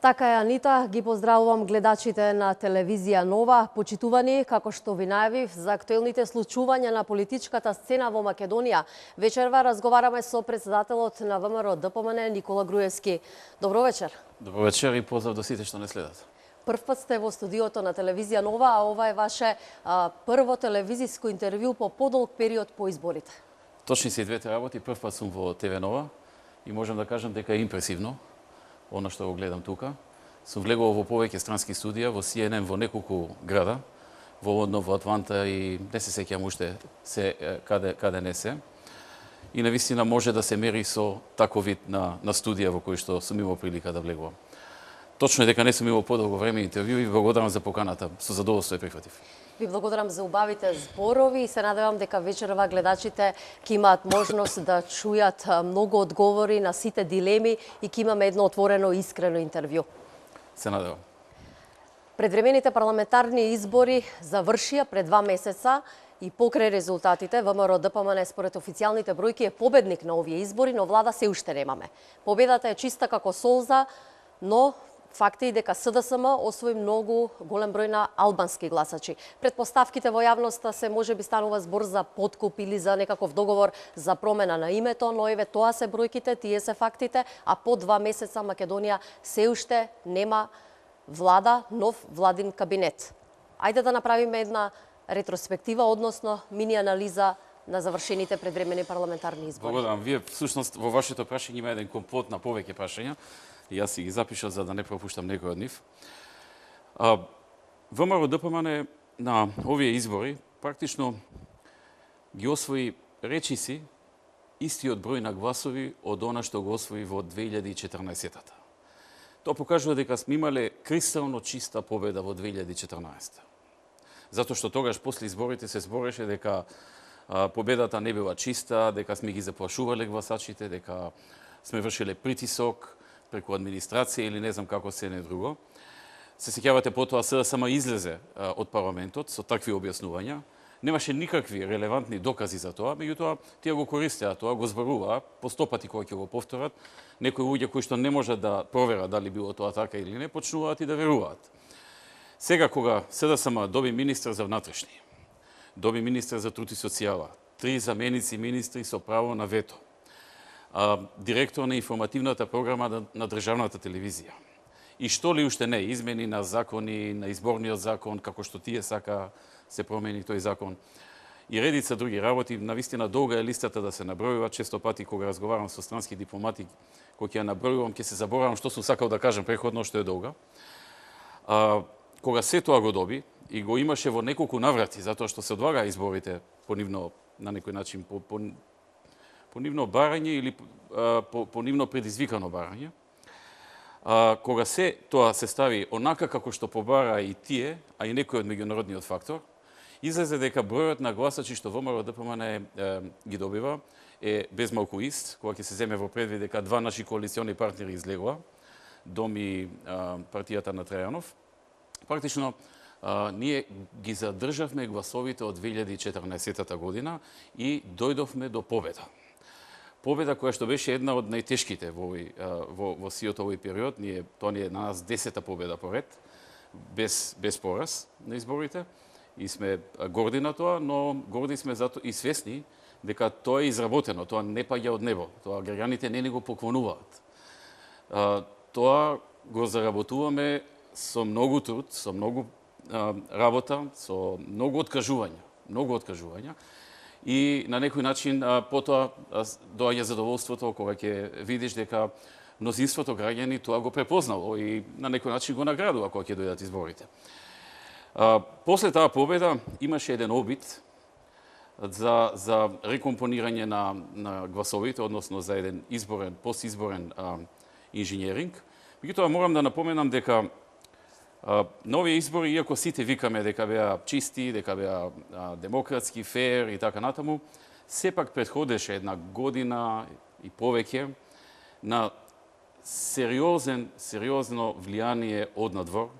Така е, Анита, ги поздравувам гледачите на телевизија Нова. Почитувани, како што ви најавив, за актуелните случувања на политичката сцена во Македонија. Вечерва разговараме со председателот на ВМРО ДПМН Никола Груевски. Добро вечер. Добро вечер и поздрав до сите што не следат. Прв пат сте во студиото на телевизија Нова, а ова е ваше прво телевизиско интервју по подолг период по изборите. Точни се и двете работи. Прв пат сум во ТВ Нова и можам да кажам дека е импресивно оно што го гледам тука. Сум влегувал во повеќе странски студија, во CNN, во неколку града, во Лондон, во Атланта и не се сеќавам уште каде не се. И навистина може да се мери со таков вид на студија во кој што сум имал прилика да влегувам. Точно е дека не сум имал подолго време интервју и благодарам за поканата. Со задоволство ја прифатив. Ви благодарам за убавите зборови и се надевам дека вечерва гледачите ќе имаат можност да чујат многу одговори на сите дилеми и ќе имаме едно отворено и искрено интервју. Се надевам. Предвремените парламентарни избори завршија пред 2 месеца и покрај резултатите ВМРО ДПМН според официјалните бројки е победник на овие избори, но влада се уште немаме. Победата е чиста како солза, но факт е и дека СДСМ освои многу голем број на албански гласачи. Предпоставките во јавноста се можеби станува збор за подкуп или за некаков договор за промена на името, но еве тоа се бројките, тие се фактите, а по 2 месеца Македонија се уште нема влада, нов владин кабинет. Ајде да направиме една ретроспектива, односно мини анализа на завршените предвремени парламентарни избори. Благодарам. Вие всушност во вашето прашање има еден компот на повеќе прашања. И јас си ги запишав за да не пропуштам некој од нив. ВМРО ДПМН на овие избори практично ги освои речиси истиот број на гласови од она што го освои во 2014-та. Тоа покажува дека сме имале кристално чиста победа во 2014-та. Затоа што тогаш после изборите се збореше дека победата не била чиста, дека сме ги заплашувале гласачите, дека сме вршиле притисок преку администрација или не знам како се не друго. Се сеќавате потоа СДСМ излезе од парламентот со такви објаснувања. Немаше никакви релевантни докази за тоа, меѓутоа тие го користеа тоа, го зборуваа, по 100 пати кога ќе го повторат. Некои луѓе кои што не можат да проверат дали било тоа така или не, почнуваат и да веруваат. Сега кога СДСМ доби министар за внатрешни, доби министар за труд и социјала, 3 заменици министри со право на вето, директор на информативната програма на државната телевизија. И што ли уште не, измени на закони, на изборниот закон, како што тие сака се промени тој закон. И редица други работи, навистина долга е листата да се набројува, често пати кога разговарам со странски дипломати, кога ќе ја набројувам, ќе се заборавам што сум сакал да кажам преходно, што е долга. Кога се тоа го доби и го имаше во неколку наврати, затоа што се одлагаа изборите по нивно, на некој начин, по нивно барање или по нивно предизвикано барање. Кога се тоа се стави онака како што побара и тие, а и некој од меѓународниот фактор, излезе дека бројот на гласачи што ВМРО ДПМН ги добива е безмалку ист, кога ќе се земе во предвид дека 2 наши коалициони партнери излегоа, ДОМ и партијата на Трајанов. Практично ние ги задржавме гласовите од 2014 година и дојдовме до победа. Победа која што беше една од најтешките во сиот овој период. Тоа ни е на нас 10-та победа поред, без пораз на изборите. И сме горди на тоа, но горди сме и свесни дека тоа е изработено, тоа не паѓа од небо, тоа граѓаните не ни го поклонуваат. Тоа го заработуваме со многу труд, со многу работа, со многу откажувања. И на некој начин потоа доаѓа задоволството кога ќе видиш дека мнозинството граѓани тоа го препознало и на некој начин го наградува кога ќе дојдат изборите. После таа победа имаше еден обид за рекомпонирање на гласовите, односно за еден постизборен инженеринг. Меѓутоа морам да напоменам дека на овие избори, иако сите викаме дека беа чисти, дека беа демократски, фер и така натаму, сепак претходеше една година и повеќе на сериозно влијание однадвор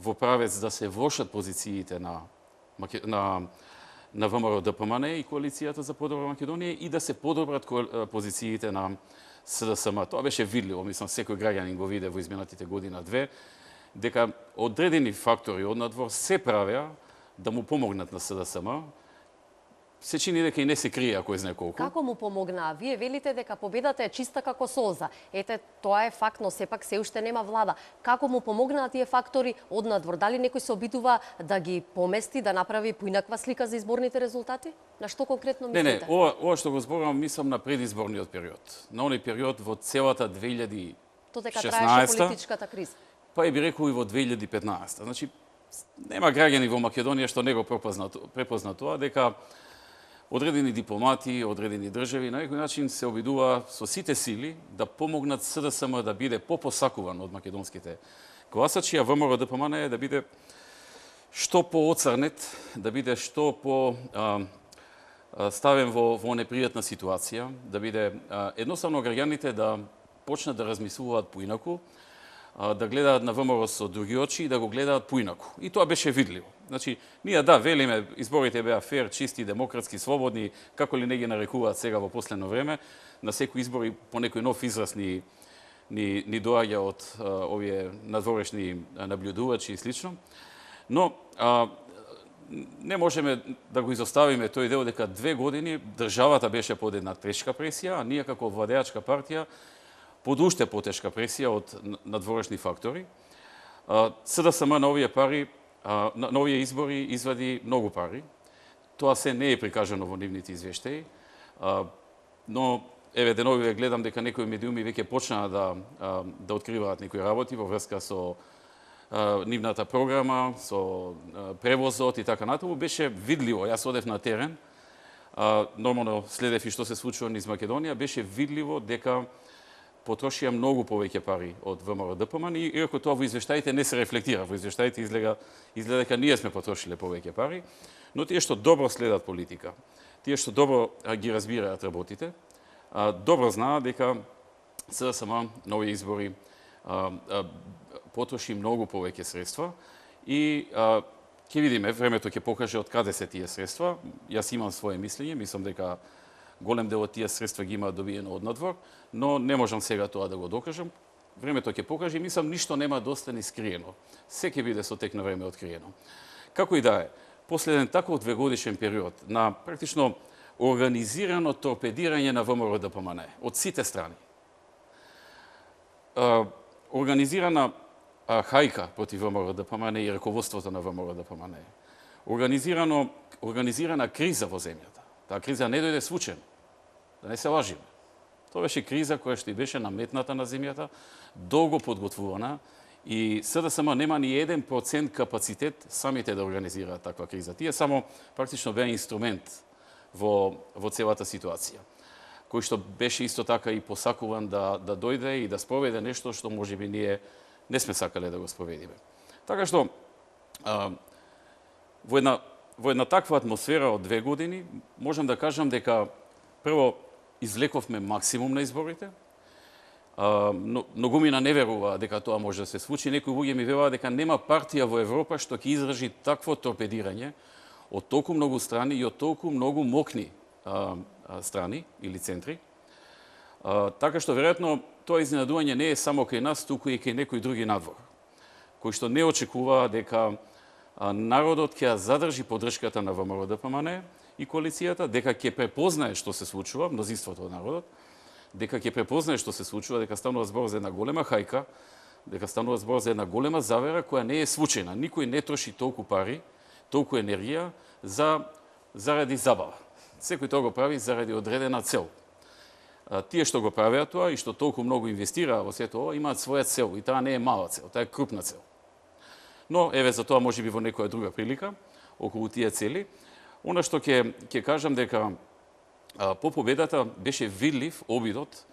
во правец да се влошат позициите на ВМРО ДПМН и коалицијата за подобра Македонија и да се подобрат позициите на СДСМ. Тоа беше видливо, мислам, секој граѓанин го виде во изминатите година-две, дека одредени фактори од надвор се правеа да му помогнат на СДСМ. Се чини дека и не се крие, кој знае колку. Како му помогнаа? Вие велите дека победата е чиста како солза. Ете, тоа е факт, но сепак се уште нема влада. Како му помогнаа тие фактори од надвор? Дали некој се обидува да ги помести, да направи поинаква слика за изборните резултати? На што конкретно мислите? Не, ова што го зборувам, мислам на предизборниот период. На оној период во целата 2016. Додека траеше политичката криза. Па и би рекол и во 2015. Значи, нема граѓани во Македонија што не го препозна тоа, дека одредени дипломати, одредени држави на некој начин се обидува со сите сили да помогнат СДСМ да биде попосакуван од македонските гласачи, а ВМРО ДПМН да биде што пооцрнет, да биде што по ставен во непријатна ситуација, да биде едноставно граѓаните да почнат да размислуваат поинаку, да гледаат на ВМРО со други очи и да го гледаат поинаку. И тоа беше видливо. Значи, ние велиме, изборите беа фер, чисти, демократски, слободни, како ли не ги нарекуваат сега во последно време, на секои избори по некој нов израз ни доаѓа од овие надворешни наблюдувачи и слично. Но не можеме да го изоставиме тој дел дека 2 години државата беше под една тешка пресија, а ние како владеачка партија под уште потешка пресија од надворешни фактори. СДСМ на овие пари, на овие избори извади многу пари. Тоа се не е прикажано во нивните извештаи, но еве деновиве гледам дека некои медиуми веќе почнаа да откриваат некои работи во врска со нивната програма, со превозот и така натаму. Беше видливо, јас одев на терен, нормално следев и што се случува низ Македонија, беше видливо дека потрошија многу повеќе пари од ВМРО ДПМН, иако тоа во извештаите не се рефлектира. Во извештаите изгледа дека ние сме потрошиле повеќе пари, но тие што добро следат политика, тие што добро ги разбираат работите, добро знаат дека СДСМ на овие избори потроши многу повеќе средства и ќе видиме, времето ќе покаже од каде се тие средства. Јас имам свое мислење, мислам дека голем дел од тие средства ги имаат добиено од надвор, но не можам сега тоа да го докажам. Времето ќе покаже и мислам ништо нема да остане скриено. Се ќе биде со тек на време откриено. Како и да е, после еден таков 2-годишен период на практично организирано торпедирање на ВМРО ДПМН од сите страни, организирана хајка против ВМРО ДПМН и раководството на ВМРО ДПМН, организирана криза во земјата. Таа криза не дојде случајно, да не се лажиме. Тоа беше криза која што и беше наметната на земјата, долго подготвувана и СДСМ нема ни 1% капацитет самите да организираат таква криза. Тие само практично беа инструмент во целата ситуација, кој што беше исто така и посакуван да дојде и да спроведе нешто што можеби ние не сме сакале да го спроведиме. Така што во една таква атмосфера од 2 години, можам да кажам дека прво извлековме максимум на изборите. Многумина не верува дека тоа може да се случи. Некои луѓе ми веруваат дека нема партија во Европа што ќе издржи такво торпедирање од толку многу страни и од толку многу мокни страни или центри. Така што веројатно тоа изненадување не е само кај нас, туку и кај некои други надвор, кои што не очекуваа дека народот ќе задржи поддршката на ВМРО ДПМН и коалицијата, дека ќе препознае што се случува, мнозинството од народот, дека ќе препознае што се случува, дека станува збор за една голема хајка, дека станува збор за една голема завера која не е случајна. Никој не троши толку пари, толку енергија заради забава. Секој тоа го прави заради одредена цел. Тие што го правеа тоа и што толку многу инвестираа во сето ова, имаат своја цел и таа не е мала цел, таа е крупна цел. Но, еве, за тоа може би во некоја друга прилика, околу тие цели. Она што ќе кажам дека по победата беше видлив обидот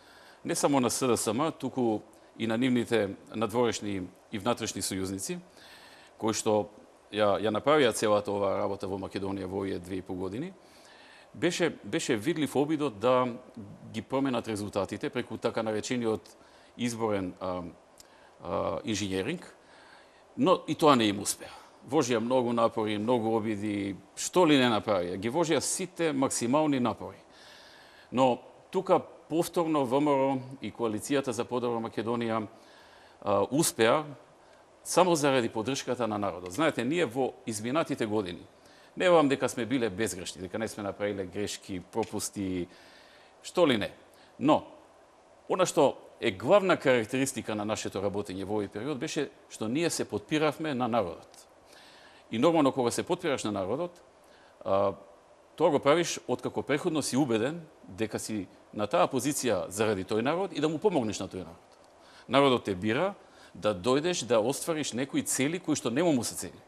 не само на СДСМ, туку и на нивните надворешни и внатрешни сојузници, кои што ја направија целата оваа работа во Македонија во овие 2,5 години. Беше видлив обидот да ги променат резултатите преку така наречениот изборен инженеринг, но и тоа не им успеа. Вложија многу напори, многу обиди, што ли не направија. Ги вложија сите максимални напори. Но тука повторно ВМРО и Коалицијата за подобра Македонија успеа само заради поддршката на народот. Знаете, ние во изминатите години, не верувам дека сме биле безгрешни, дека не сме направиле грешки, пропусти, што ли не. Но, она што е главна карактеристика на нашето работење во овој период беше што ние се подпиравме на народот. И нормално кога се подпираш на народот, тоа го правиш откако преходно си убеден дека си на таа позиција заради тој народ и да му помогнеш на тој народ. Народот те бира да дојдеш да оствариш некои цели кои што нема му се цели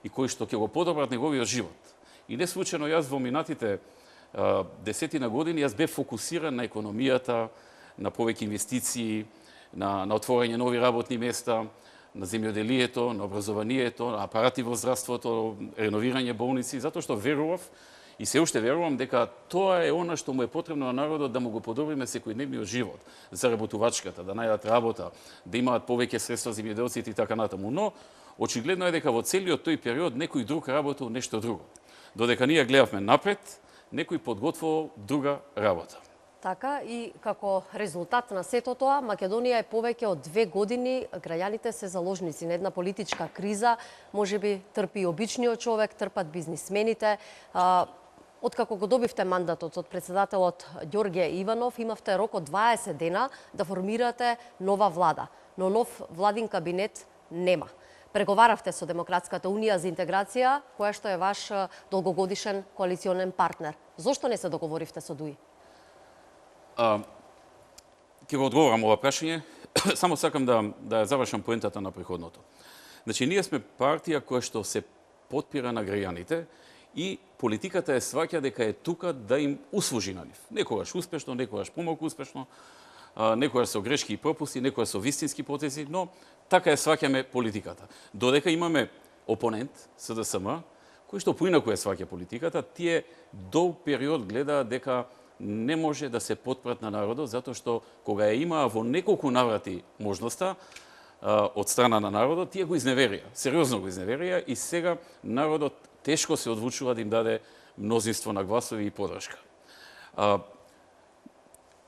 и кои што ќе го подобрат неговиот живот. И не случајно јас во минатите десетина години јас бев фокусиран на економијата, на повеќе инвестиции, на отворање нови работни места, на земјоделието, на образованието, на апарати во здравството, реновирање болници, затоа што верував и се уште верувам дека тоа е она што му е потребно на народот да му го подобриме секојдневниот живот, заработувачката, да најдат работа, да имаат повеќе средства земјоделците и така натаму. Но очигледно е дека во целиот тој период некој друг работел нешто друго. Додека ние гледавме напред, некој подготвувал друга работа. Така, и како резултат на сето тоа, Македонија е повеќе од 2 години, граѓаните се заложници на една политичка криза, можеби трпи и обичниот човек, трпат бизнисмените. Откако го добивте мандатот од председателот Ѓорѓе Иванов, имавте рок од 20 дена да формирате нова влада, но нов владин кабинет нема. Преговаравте со Демократската унија за интеграција, која што е ваш долгогодишен коалиционен партнер. Зошто не се договоривте со ДУИ? Ќе го одговорам ова прашање, само сакам да завршам поентата на преходното. Значи, ние сме партија која што се подпира на граѓаните и политиката е сваќа дека е тука да им услужи на нив. Некогаш успешно, некогаш помалку успешно, некогаш со грешки и пропусти, некогаш со вистински потези, но така е сваќаме политиката. Додека имаме опонент, СДСМ, кој што поинаку е сваќа политиката, тие долг период гледаат дека не може да се потпрат на народот, затоа што кога ја имаа во неколку наврати можноста од страна на народот, тие го изневерија, сериозно го изневерија и сега народот тешко се одлучува да им даде мнозинство на гласови и поддршка.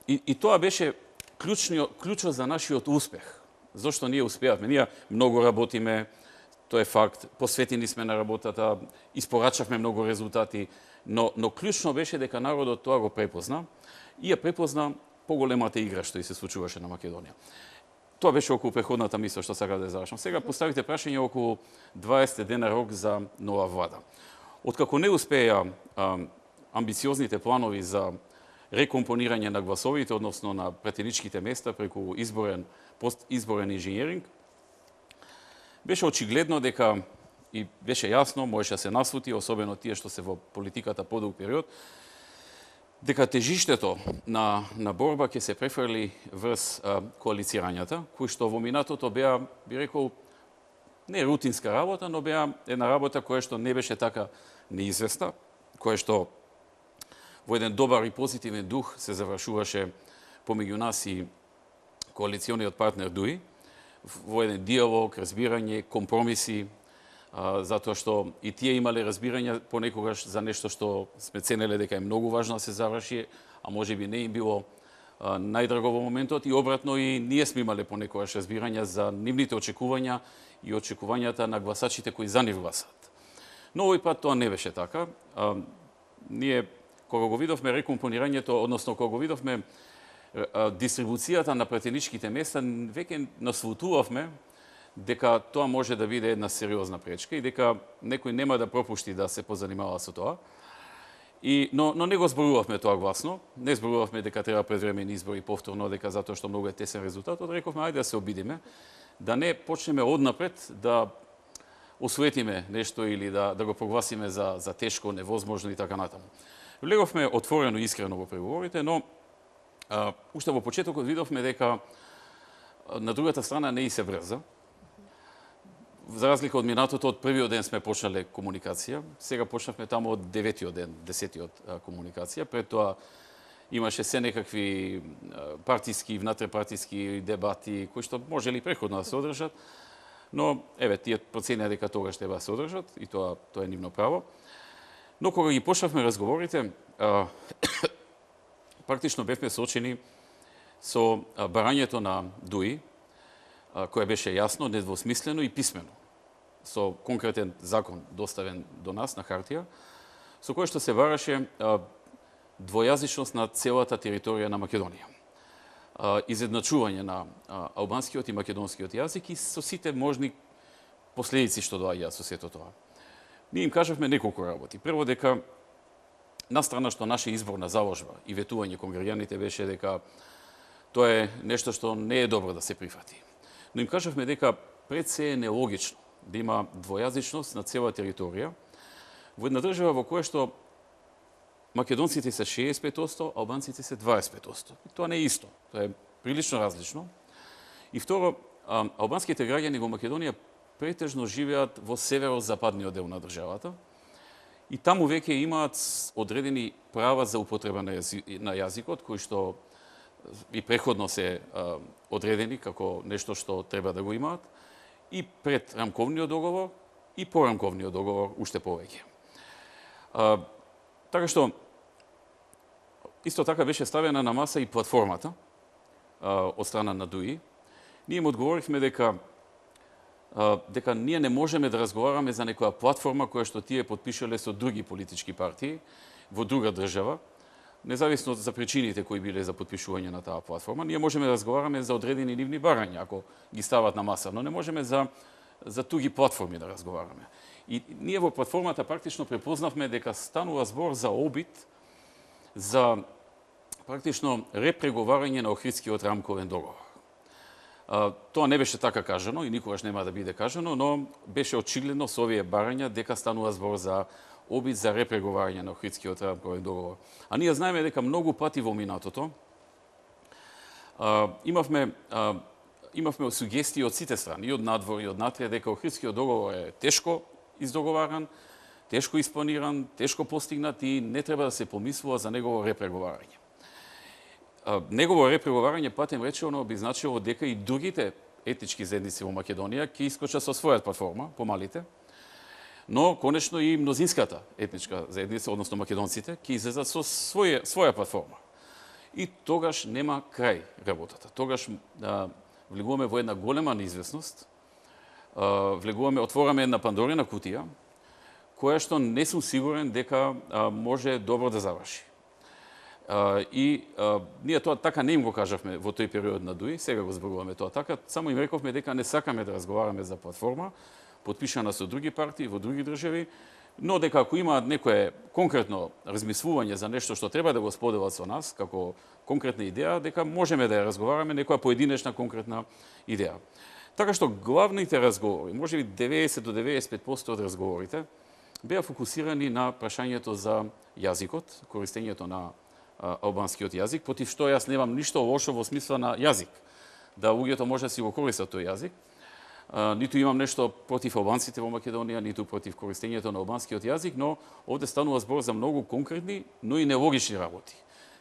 И тоа беше клучот за нашиот успех. Зошто ние успеавме? Ние многу работиме, тоа е факт, посветени сме на работата, испорачавме многу резултати, но клучно беше дека народот тоа го препозна и ја препозна поголемата игра што и се случуваше на Македонија. Тоа беше околу преходната мисла што сакав да завршам. Сега поставите прашање околу 20 дена рок за нова влада. Откако не успеа амбициозните планови за рекомпонирање на гласовите, односно на претеничките места преку постизборен инженеринг, беше очигледно дека и беше јасно, можеше да се наслути, особено тие што се во политиката подолг период, дека тежиштето на борба ќе се префрли врз коалицирањата, кои што во минатото беа, би рекол, не рутинска работа, но беа една работа која што не беше така неизвестна, која што во еден добар и позитивен дух се завршуваше помеѓу нас и коалициониот партнер ДУИ, во еден диалог, разбирање, компромиси, затоа што и тие имале разбирање понекогаш за нешто што сме ценеле дека е многу важно да се заврши, а можеби не им било најдраго во моментот, и обратно и ние сме имале понекогаш разбирање за нивните очекувања и очекувањата на гласачите кои за нив гласат. Но овој пат тоа не беше така. Ние кога го видовме рекомпонирањето, односно кога го видовме дистрибуцијата на претеничките места, веќе наслутувавме дека тоа може да биде една сериозна пречка и дека некој нема да пропушти да се позанимава со тоа. Но не го зборувавме тоа гласно, не зборувавме дека треба предвремени избори повторно, дека затоа што многу е тесен резултатот, рековме ајде да се обидиме, да не почнеме однапред да осуетиме нешто или да го прогласиме за тешко, невозможно и така натаму. Влеговме отворено и искрено во преговорите, но уште во почетокот видовме дека на другата страна не и се врза. За разлика од минатото, од првиот ден сме почнале комуникација. Сега почнавме таму од 9-тиот ден, 10-тиот комуникација. Пред тоа имаше се некакви партиски и внатрепартиски дебати кои што можели преходно да се одржат, но еве тие проценија дека тогаш треба да се одржат и тоа е нивно право. Но кога ги почнавме разговорите, практично бевме соочени со барањето на ДУИ, кое беше јасно, недвосмислено и писмено, со конкретен закон доставен до нас на хартија, со кој што се бараше двојазичност на целата територија на Македонија. Изедначување на албанскиот и македонскиот јазик и со сите можни последици што доаѓаат со сето тоа. Ние им кажавме неколку работи. Прво дека настрана што наша изборна заложба и ветување кон граѓаните беше дека тоа е нешто што не е добро да се прифати. Но им кажавме дека пред се е нелогично да има двојазичност на цела територија во една држава во која што македонците се 65%, албанците се 25%. И тоа не е исто. Тоа е прилично различно. И второ, албанските граѓани во Македонија претежно живеат во северо-западниот дел на државата и таму веќе имаат одредени права за употреба на јазикот, кои што и преходно се одредени како нешто што треба да го имаат и пред рамковниот договор и по рамковниот договор уште повеќе. Така што исто така беше ставена на маса и платформата од страна на ДУИ. Ние им одговоривме дека ние не можеме да разговараме за некоја платформа која што тие потпишале со други политички партии во друга држава, независно за причините кои биле за потпишување на таа платформа. Ние можеме да разговараме за одредени нивни барања, ако ги стават на маса, но не можеме за туги платформи да разговараме. И ние во платформата практично препознавме дека станува збор за обид за практично репреговарање на Охридскиот рамковен договор. Тоа не беше така кажано и никогаш нема да биде кажано, но беше очигледно со овие барања дека станува збор за обид за репреговарање на Охридскиот рамковен договор. А ние знаеме дека многу пати во минатото имавме сугестии од сите страни, и од надвор и од натре, дека Охридскиот договор е тешко издоговаран, тешко испланиран, тешко постигнат и не треба да се помислува за негово репреговарање. Негово репреговарање, патем речено, би значило дека и другите етнички заедници во Македонија ќе искочат со својата платформа, помалите, но конечно и мнозинската етничка заедница, односно македонците, ќе излезат со своја платформа. И тогаш нема крај работата. Тогаш влегуваме во една голема неизвестност, отвораме една пандорина кутија, која што не сум сигурен дека може добро да заврши. Ние тоа така не им го кажавме во тој период на ДУИ, сега го зборуваме тоа така, само им рековме дека не сакаме да разговараме за платформа, потпишана со други партии во други држави, но дека ако имаат некое конкретно размислување за нешто што треба да го споделат со нас, како конкретна идеја, дека можеме да ја разговараме, некоја поединечна конкретна идеја. Така што главните разговори, можеби 90 до 95% од разговорите, беа фокусирани на прашањето за јазикот, користењето на албанскиот јазик, против што јас немам ништо лошо во смисла на јазик, да луѓето може да си го користат тој јазик. Ниту имам нешто против албанците во Македонија, ниту против користењето на албанскиот јазик, но овде станува збор за многу конкретни, но и нелогични работи.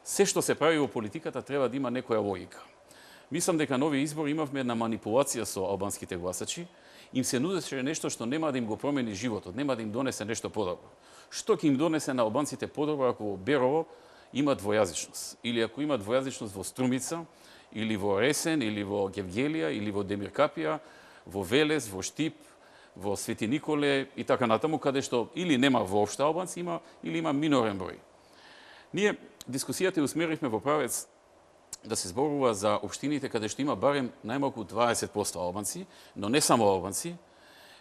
Се што се прави во политиката треба да има некоја логика. Мислам дека нови избори имавме една манипулација со албанските гласачи, им се нудеше нешто што нема да им го промени животот, нема да им донесе нешто подобро. Што ќе им донесе на албанците подобро ако во Берово има двојазичност, или ако има двојазичност во Струмица, или во Ресен, или во Гевгелија, или во Демиркапија, во Велес, во Штип, во Свети Николе и така натаму, каде што или нема воопшто албанци, или има минорен број. Ние дискусијата усмеривме во правец да се зборува за општините каде што има барем најмалку 20% албанци, но не само албанци,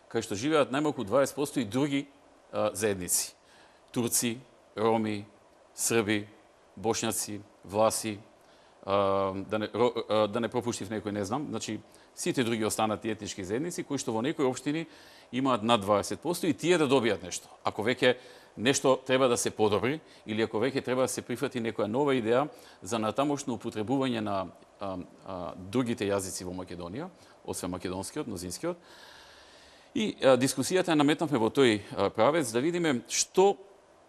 каде што живеат најмалку 20% и други заедници. Турци, роми, срби, бошњаци, власи, да не пропуштив некој, не знам, значи сите други останати етнички заедници кои што во некои општини имаат над 20% и тие да добијат нешто. Ако веќе нешто треба да се подобри или ако веќе треба да се прифати некоја нова идеја за натамошно употребување на другите јазици во Македонија, освен македонскиот, мнозинскиот. И дискусијата ја наметнавме во тој правец да видиме што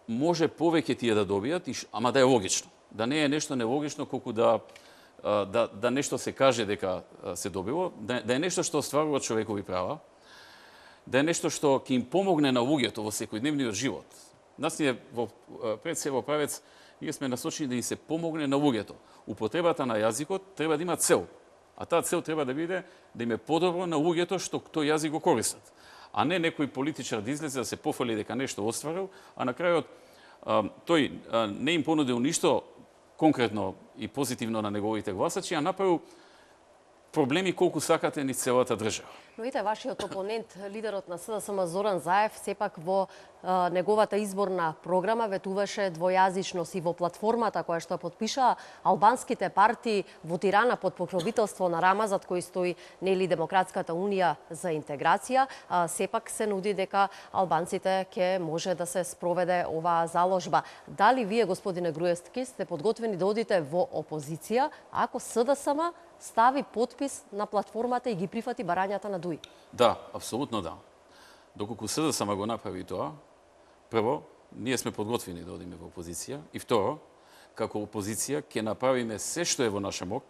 може повеќе тие да добијат, ама да е логично. Да не е нешто нелогично колку да нешто се каже дека се добило, да е нешто што остварува човекови права, да е нешто што ќе им помогне на луѓето во секојдневниот живот. Нас ние пред се во правец ние сме насочени да им се помогне на луѓето. Употребата на јазикот треба да има цел. А таа цел треба да биде да им е подобро на луѓето што тој јазик го користат. А не некој политичар да излезе да се пофали дека нешто остварил, а на крајот тој не им понудил ништо конкретно и позитивно на неговите гласачи, а направил проблеми колку сакате ни целата држава. Но ете, вашиот опонент, лидерот на СДСМ Зоран Заев, сепак во неговата изборна програма ветуваше двојазичност и во платформата која што подпишаа албанските партии во Тирана под покровителство на Рама, зад кој стои нели Демократската унија за интеграција, сепак се нуди дека албанците ќе може да се спроведе оваа заложба. Дали вие, господине Груевски, сте подготвени да одите во опозиција ако СДСМ стави подпис на платформата и ги прифати барањата на ДУИ? Да, апсолутно да. Доколку СДСМ го направи тоа, прво, ние сме подготвени да одиме во опозиција и второ, како опозиција ќе направиме се што е во наша моќ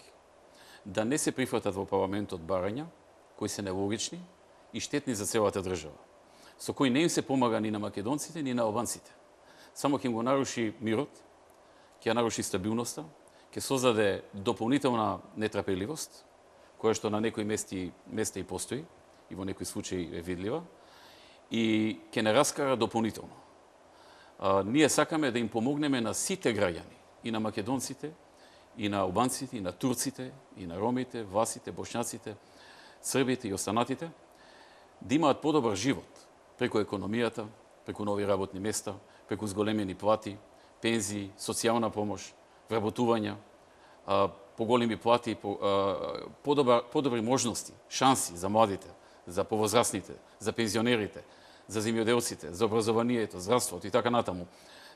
да не се прифатат во парламентот барања кои се нелогични и штетни за целата држава, со кои не им се помага ни на македонците, ни на албанците. Само ќе им го наруши мирот, ќе ја наруши стабилноста, ќе создаде дополнителна нетрпеливост, која што на некои места и постои, и во некои случаи е видлива, и ќе не раскара дополнително. Ние сакаме да им помогнеме на сите граѓани, и на македонците, и на албанците, и на турците, и на ромите, власите, бошњаците, србите и останатите, да имаат подобар живот преку економијата, преку нови работни места, преку зголемени плати, пензии, социјална помош, вработувања, поголеми плати, подобри можности, шанси за младите, за повозрастните, за пензионерите, за земјоделците, за образованието, здравството и така натаму.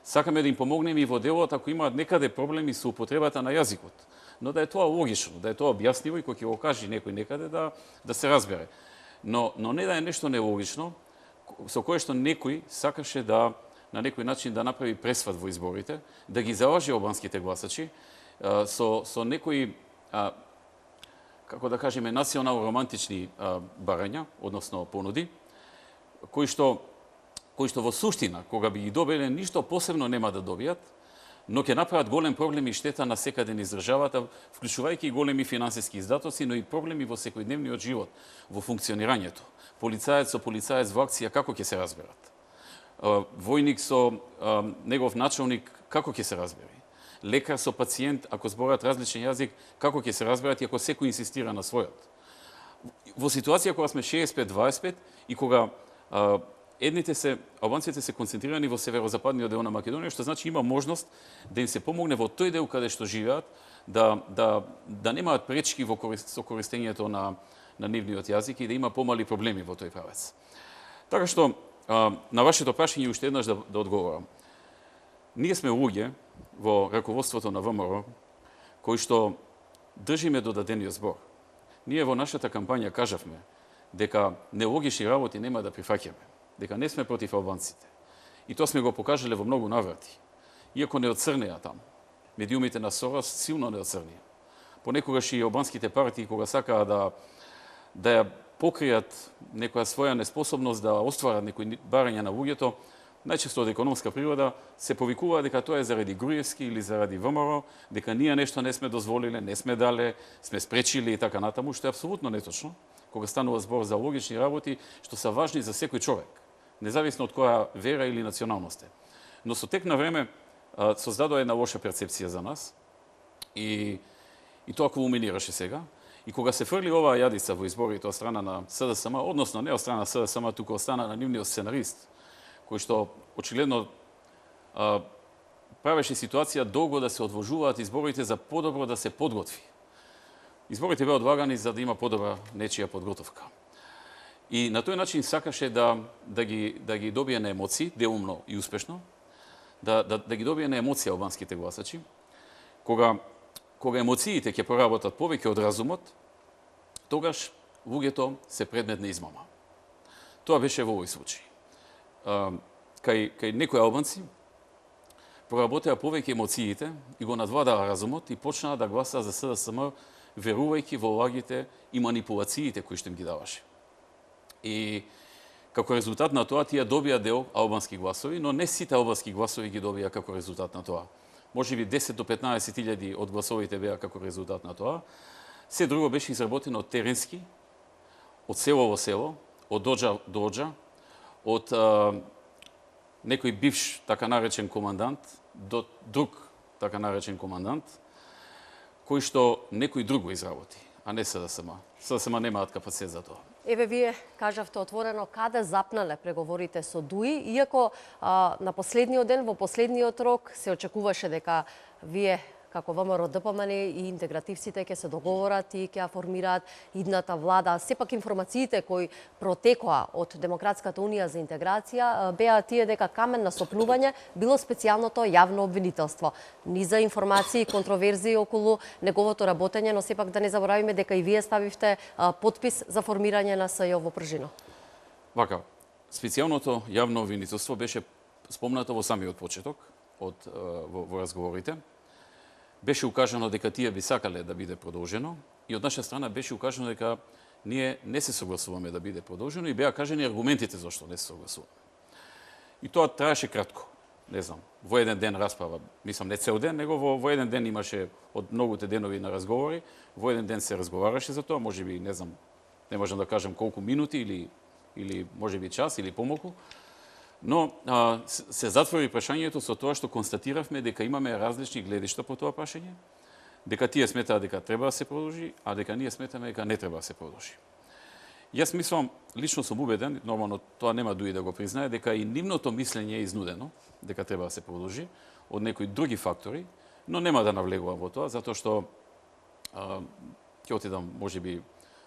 Сакаме да им помогнеме и во делот ако имаат некаде проблеми со употребата на јазикот, но да е тоа логично, да е тоа објаснливо и кој ќе го каже некој некаде да се разбере. Но не да е нешто нелогично, со кое што некој сакаше да на некој начин да направи пресват во изборите, да ги залаже албанските гласачи со некои, како да кажеме, национално-романтични барања, односно понуди, кои што во суштина, кога би ги добиле, ништо посебно нема да добијат, но ќе направат голем проблем и штета на секаде низ државата, вклучувајќи и големи финансиски издатоци, но и проблеми во секојдневниот живот, во функционирањето. Полицаец со полицаец во акција, како ќе се разберат? Војник со негов началник, како ќе се разбери? Лекар со пациент, ако зборат различен јазик, како ќе се разберат и ако секој инсистира на својот? Во ситуација кога сме 65-25 и кога албанците се концентрирани во северозападниот дел на Македонија, што значи има можност да им се помогне во тој дел каде што живеат, да немаат пречки со користењето на нивниот јазик и да има помали проблеми во тој правец. Така што, на вашето прашање уште еднаш да одговорам. Ние сме луѓе во раководството на ВМРО, кои што држиме до дадениот збор. Ние во нашата кампања кажавме дека нелогични работи нема да прифаќаме, дека не сме против албанците. И тоа сме го покажале во многу наврати. Иако не оцрнеа таму. Медиумите на Сорос силно не оцрнеа. Понекогаш и албанските партии, кога сакаа да ја покријат некоја своја неспособност да остварат некои барања на луѓето, најчесто од економска природа, се повикува дека тоа е заради Груевски или заради ВМРО, дека ние нешто не сме дозволиле, не сме дале, сме спречили и така натаму, што е апсолутно неточно, кога станува збор за логични работи што се важни за секој човек, независно од која вера или националност е. Но со тек на време создадоа една лоша перцепција за нас и тоа кулминираше сега. И кога се фрли оваа јадица во изборите од страна на СДСМ, односно не од страна на СДСМ, туку од страна на нивниот сценарист, кој што очигледно правеше ситуација долго да се одложуваат изборите за подобро да се подготви. Изборите беа одлагани за да има подобра нечија подготовка. И на тој начин сакаше да ги добие на емоции, деумно и успешно, да ги добие на емоција албанските гласачи. Кога емоциите ќе поработат повеќе од разумот, тогаш луѓето се предмет на измама. Тоа беше во овој случај. Кај некои албанци поработеа повеќе емоциите и го надвладаа разумот и почнаа да гласаа за СДСМ, верувајќи во лагите и манипулациите кои што им ги даваше. И како резултат на тоа, тие добија дел албански гласови, но не сите албански гласови ги добија како резултат на тоа. можеби 10 до 15.000 од гласовите беа како резултат на тоа. Се друго беше изработено теренски, од село во село, од оџа до оџа, од некој бивш така наречен командант до друг така наречен командант, кој што некој друг го изработи, а не СДСМ. СДСМ немаат капацитет за тоа. Еве, вие кажавте отворено каде запнале преговорите со ДУИ, иако на последниот ден, во последниот рок, се очекуваше дека вие како ВМРО ДПМН и интегративците ќе се договорат и ќе формираат идната влада. Сепак информациите кои протекоа од Демократската унија за интеграција беа тие дека камен на сопнување било специјалното јавно обвинителство. Ни за информации и контроверзии околу неговото работење, но сепак да не заборавиме дека и вие ставивте подпис за формирање на СЈО во Пржино. Вака, специјалното јавно обвинителство беше спомнато во самиот почеток во разговорите. Беше укажано дека тие би сакале да биде продолжено и од наша страна беше укажано дека ние не се согласуваме да биде продолжено и беа кажани аргументите зашто не се согласуваме. И тоа траеше кратко. Не знам, во еден ден расправа, мислам не цел ден, него во еден ден имаше од многуте денови на разговори, во еден ден се разговараше за тоа, можеби не знам, не можам да кажам колку минути или можеби час или помалку. Но се затвори прашањето со тоа што констатиравме дека имаме различни гледишта по тоа прашање, дека тие сметаат дека треба да се продолжи, а дека ние сметаме дека не треба да се продолжи. Јас мислам, лично сум убеден, нормално тоа нема ДУИ да го признае, дека и нивното мислење е изнудено, дека треба да се продолжи, од некои други фактори, но нема да навлегувам во тоа, затоа што ќе отидам можеби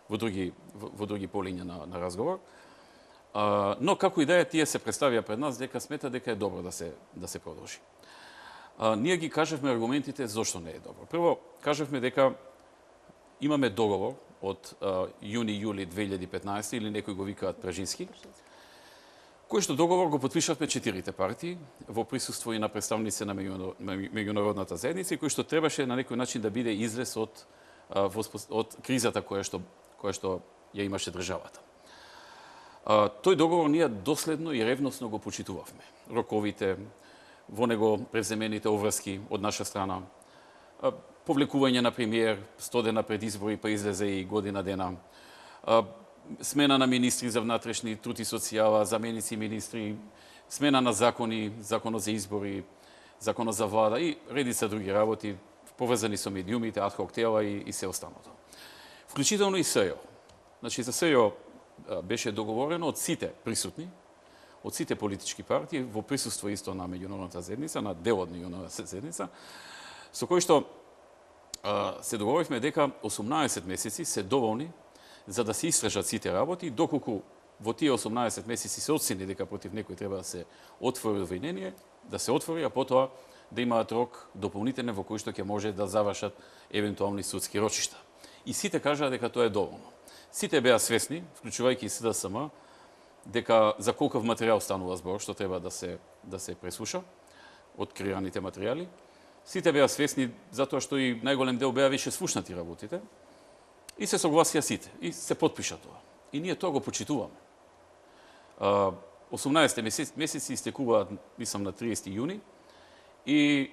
во други полиња на разговор. Но како и да е, тие се представија пред нас дека смета дека е добро да се продолжи. Ние ги кажавме аргументите зошто не е добро. Прво, кажавме дека имаме договор од јуни-јули 2015 или некои го викаат Пражински, кој што договор го подпишавме 4 партии во присуство и на представници на меѓународната заедница и кој што требаше на некој начин да биде излез од кризата која што ја имаше државата. Тој договор ние доследно и ревносно го почитувавме. Роковите, во него превземените обврски од наша страна, повлекување на премиер 100 дена пред избори па излезе и година дена, смена на министри за внатрешни труд и социјала, заменици министри, смена на закони, законот за избори, законот за влада и редица други работи, поврзани со медиумите, адхок тела и се останато. Вклучително и СЈО. Значи, за СЈО беше договорено од сите присутни, од сите политички партии, во присуство исто на меѓународната заедница, на дел од меѓународната заедница, со кој што се договоривме дека 18 месеци се доволни за да се истражат сите работи, доколку во тие 18 месеци се оцени дека против некој треба да се отвори обвинение, да се отвори, а потоа да имаат рок дополнителен во кој што ќе може да завршат евентуални судски рочишта. И сите кажаа дека тоа е доволно. Сите беа свесни, вклучувајќи и СДСМ, дека за колков материјал станува збор што треба да се преслуша од креираните материјали. Сите беа свесни затоа што и најголем дел беа више слушнати работите и се согласија сите и се потпиша тоа. И ние тоа го почитуваме. 18 месеци истекуваат, мислам, на 30 јуни и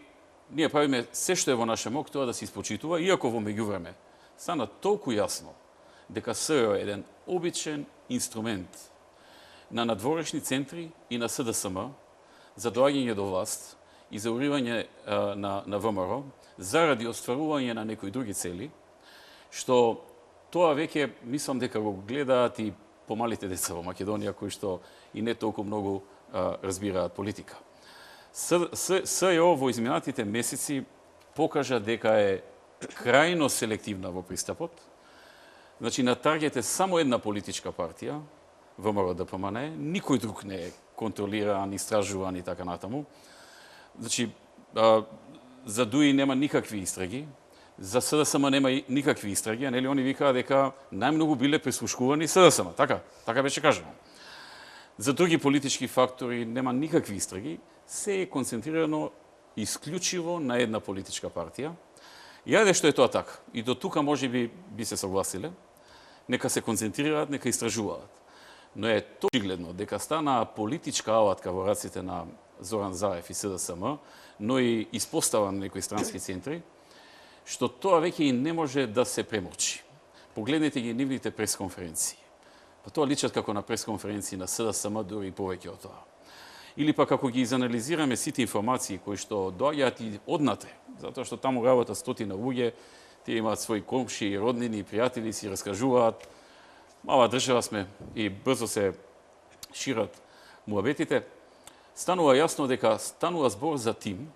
ние правиме се што е во наша мок тоа да се испочитува, иако во меѓувреме стана толку јасно дека СЈО е еден обичен инструмент на надворешни центри и на СДСМ за доаѓање до власт и за уривање на ВМРО заради остварување на некои други цели, што тоа веќе мислам дека го гледаат и помалите деца во Македонија кои што и не толку многу разбираат политика. СЈО во изминатите месеци покажа дека е крајно селективна во пристапот. Значи, на таргет е само една политичка партија, ВМРО ДПМН, никој друг не е контролиран, истражуван и така натаму. Значи, за ДУИ нема никакви истраги, за СДСМ нема никакви истраги, а нели они викаат дека најмногу биле прислушкувани СДСМ, така беше кажано. За други политички фактори нема никакви истраги, се е концентрирано исклучиво на една политичка партија. И ајде што е тоа така. И до тука можеби би се согласиле. Нека се концентрираат, нека истражуваат. Но е очигледно дека стана политичка алатка во раците на Зоран Заев и СДСМ, но и испостава на некои странски центри, што тоа веќе и не може да се премолчи. Погледнете ги нивните пресконференции. Па тоа личат како на пресконференции на СДСМ, дури и повеќе од тоа. Или пак ако ги изанализираме сите информации кои што доаѓаат и однатре, затоа што таму работат стотина луѓе, тие имаат своји комши, роднини, пријатели, си раскажуваат. Мала држава сме и брзо се шират муабетите. Станува јасно дека станува збор за тим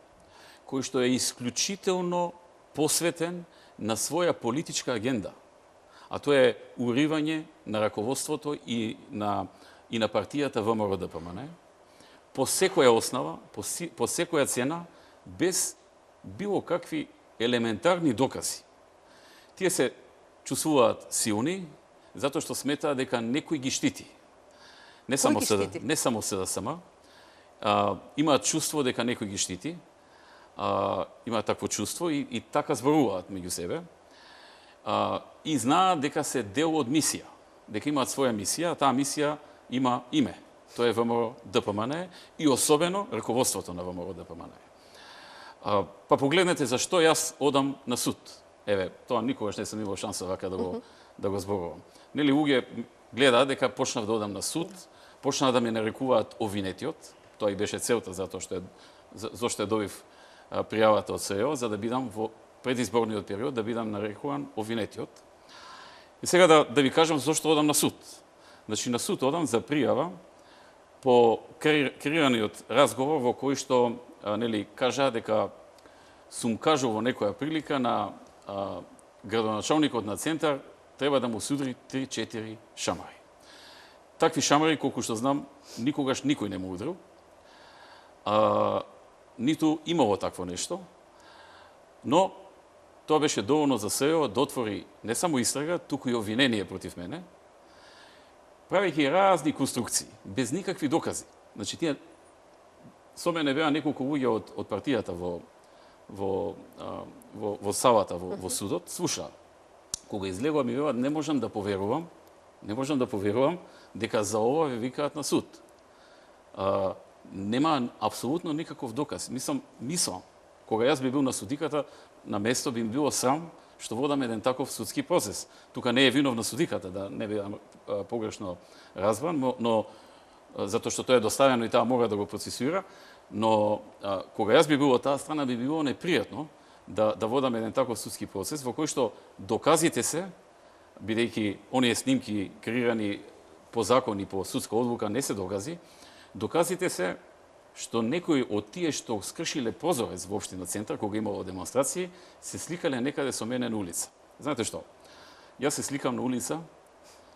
кој што е исклучително посветен на своја политичка агенда. А тоа е уривање на раководството и на партијата ВМРО-ДПМН по секоја основа, по секоја цена, без било какви елементарни докази. Тие се чувствуваат силни, затоа што сметаат дека некој ги штити. Не само СДСМ, имаат чувство дека некој ги штити, имаат такво чувство и така зборуваат меѓу себе. И знаат дека се дел од мисија, дека имаат своја мисија, таа мисија има име. Тоа е ВМРО-ДПМН и особено раководството на ВМРО-ДПМН. Па погледнете зашто јас одам на суд. Еве, тоа никогаш не сум имал шанса вака да го зборувам. Нели луѓе гледаат дека почнав да одам на суд, почнаа да ме нарекуваат овинетиот. Тоа и беше целта зашто ја добив пријавата од СЕО, за да бидам во предизборниот период да бидам нарекуван овинетиот. И сега да ви кажам зашто одам на суд. Значи на суд одам за пријава по креираниот разговор во кој што нели кажа дека сум кажал во некоја прилика на градоначалникот на центар треба да му судри 3-4 шамари. Такви шамари, колку што знам, никогаш никој не му удрил. Ниту имало такво нешто, но тоа беше доволно за СЕО да отвори не само истрага, туку и обвинение против мене, правејќи разни конструкции, без никакви докази. Значи, тие со мене беа неколку луѓе од партијата во салата, во судот, слушаа. Кога излегува ми велат, не можам да поверувам дека за ова ве викаат на суд. Нема апсолутно никаков доказ. Мислам, кога јас би бил на судиката, на место би им било срам што водам еден таков судски процес. Тука не е виновна судиката, да не бидам погрешно разбран, но затоа што тоа е доставено и таа мора да го процесуира, но кога јас би бил од таа страна, би било непријатно да водам еден таков судски процес во кој што доказите се, бидејќи оние снимки креирани по закон и по судска одлука не се доказите се што некои од тие што скршиле прозорец во општина Центар, кога имало демонстрации, се сликале некаде со мене на улица. Знаете што? Јас се сликам на улица,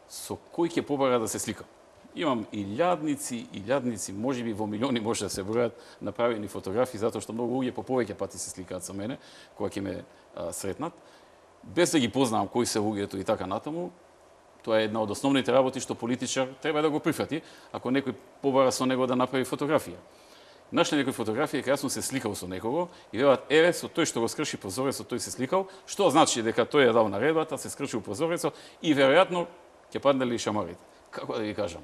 со кој ќе побара да се сликам. Имам илјадници, можеби во милиони може да се бројат направени фотографии, затоа што многу луѓе по повеќе пати се сликаат со мене, кога ќе ме сретнат. Без да ги познавам кои се луѓето и така натаму, тоа е една од основните работи што политичар треба да го прифати, ако некој побара со него да направи фотографија. Нашле некои фотографии, кај јас сум се сликал со некого и велат, еве, со тој што го скрши прозорецот, тој се сликал, што значи дека тој ја дал наредбата, се скршил прозорецот и веројатно ќе паднали и шамарите. Како да ви кажам?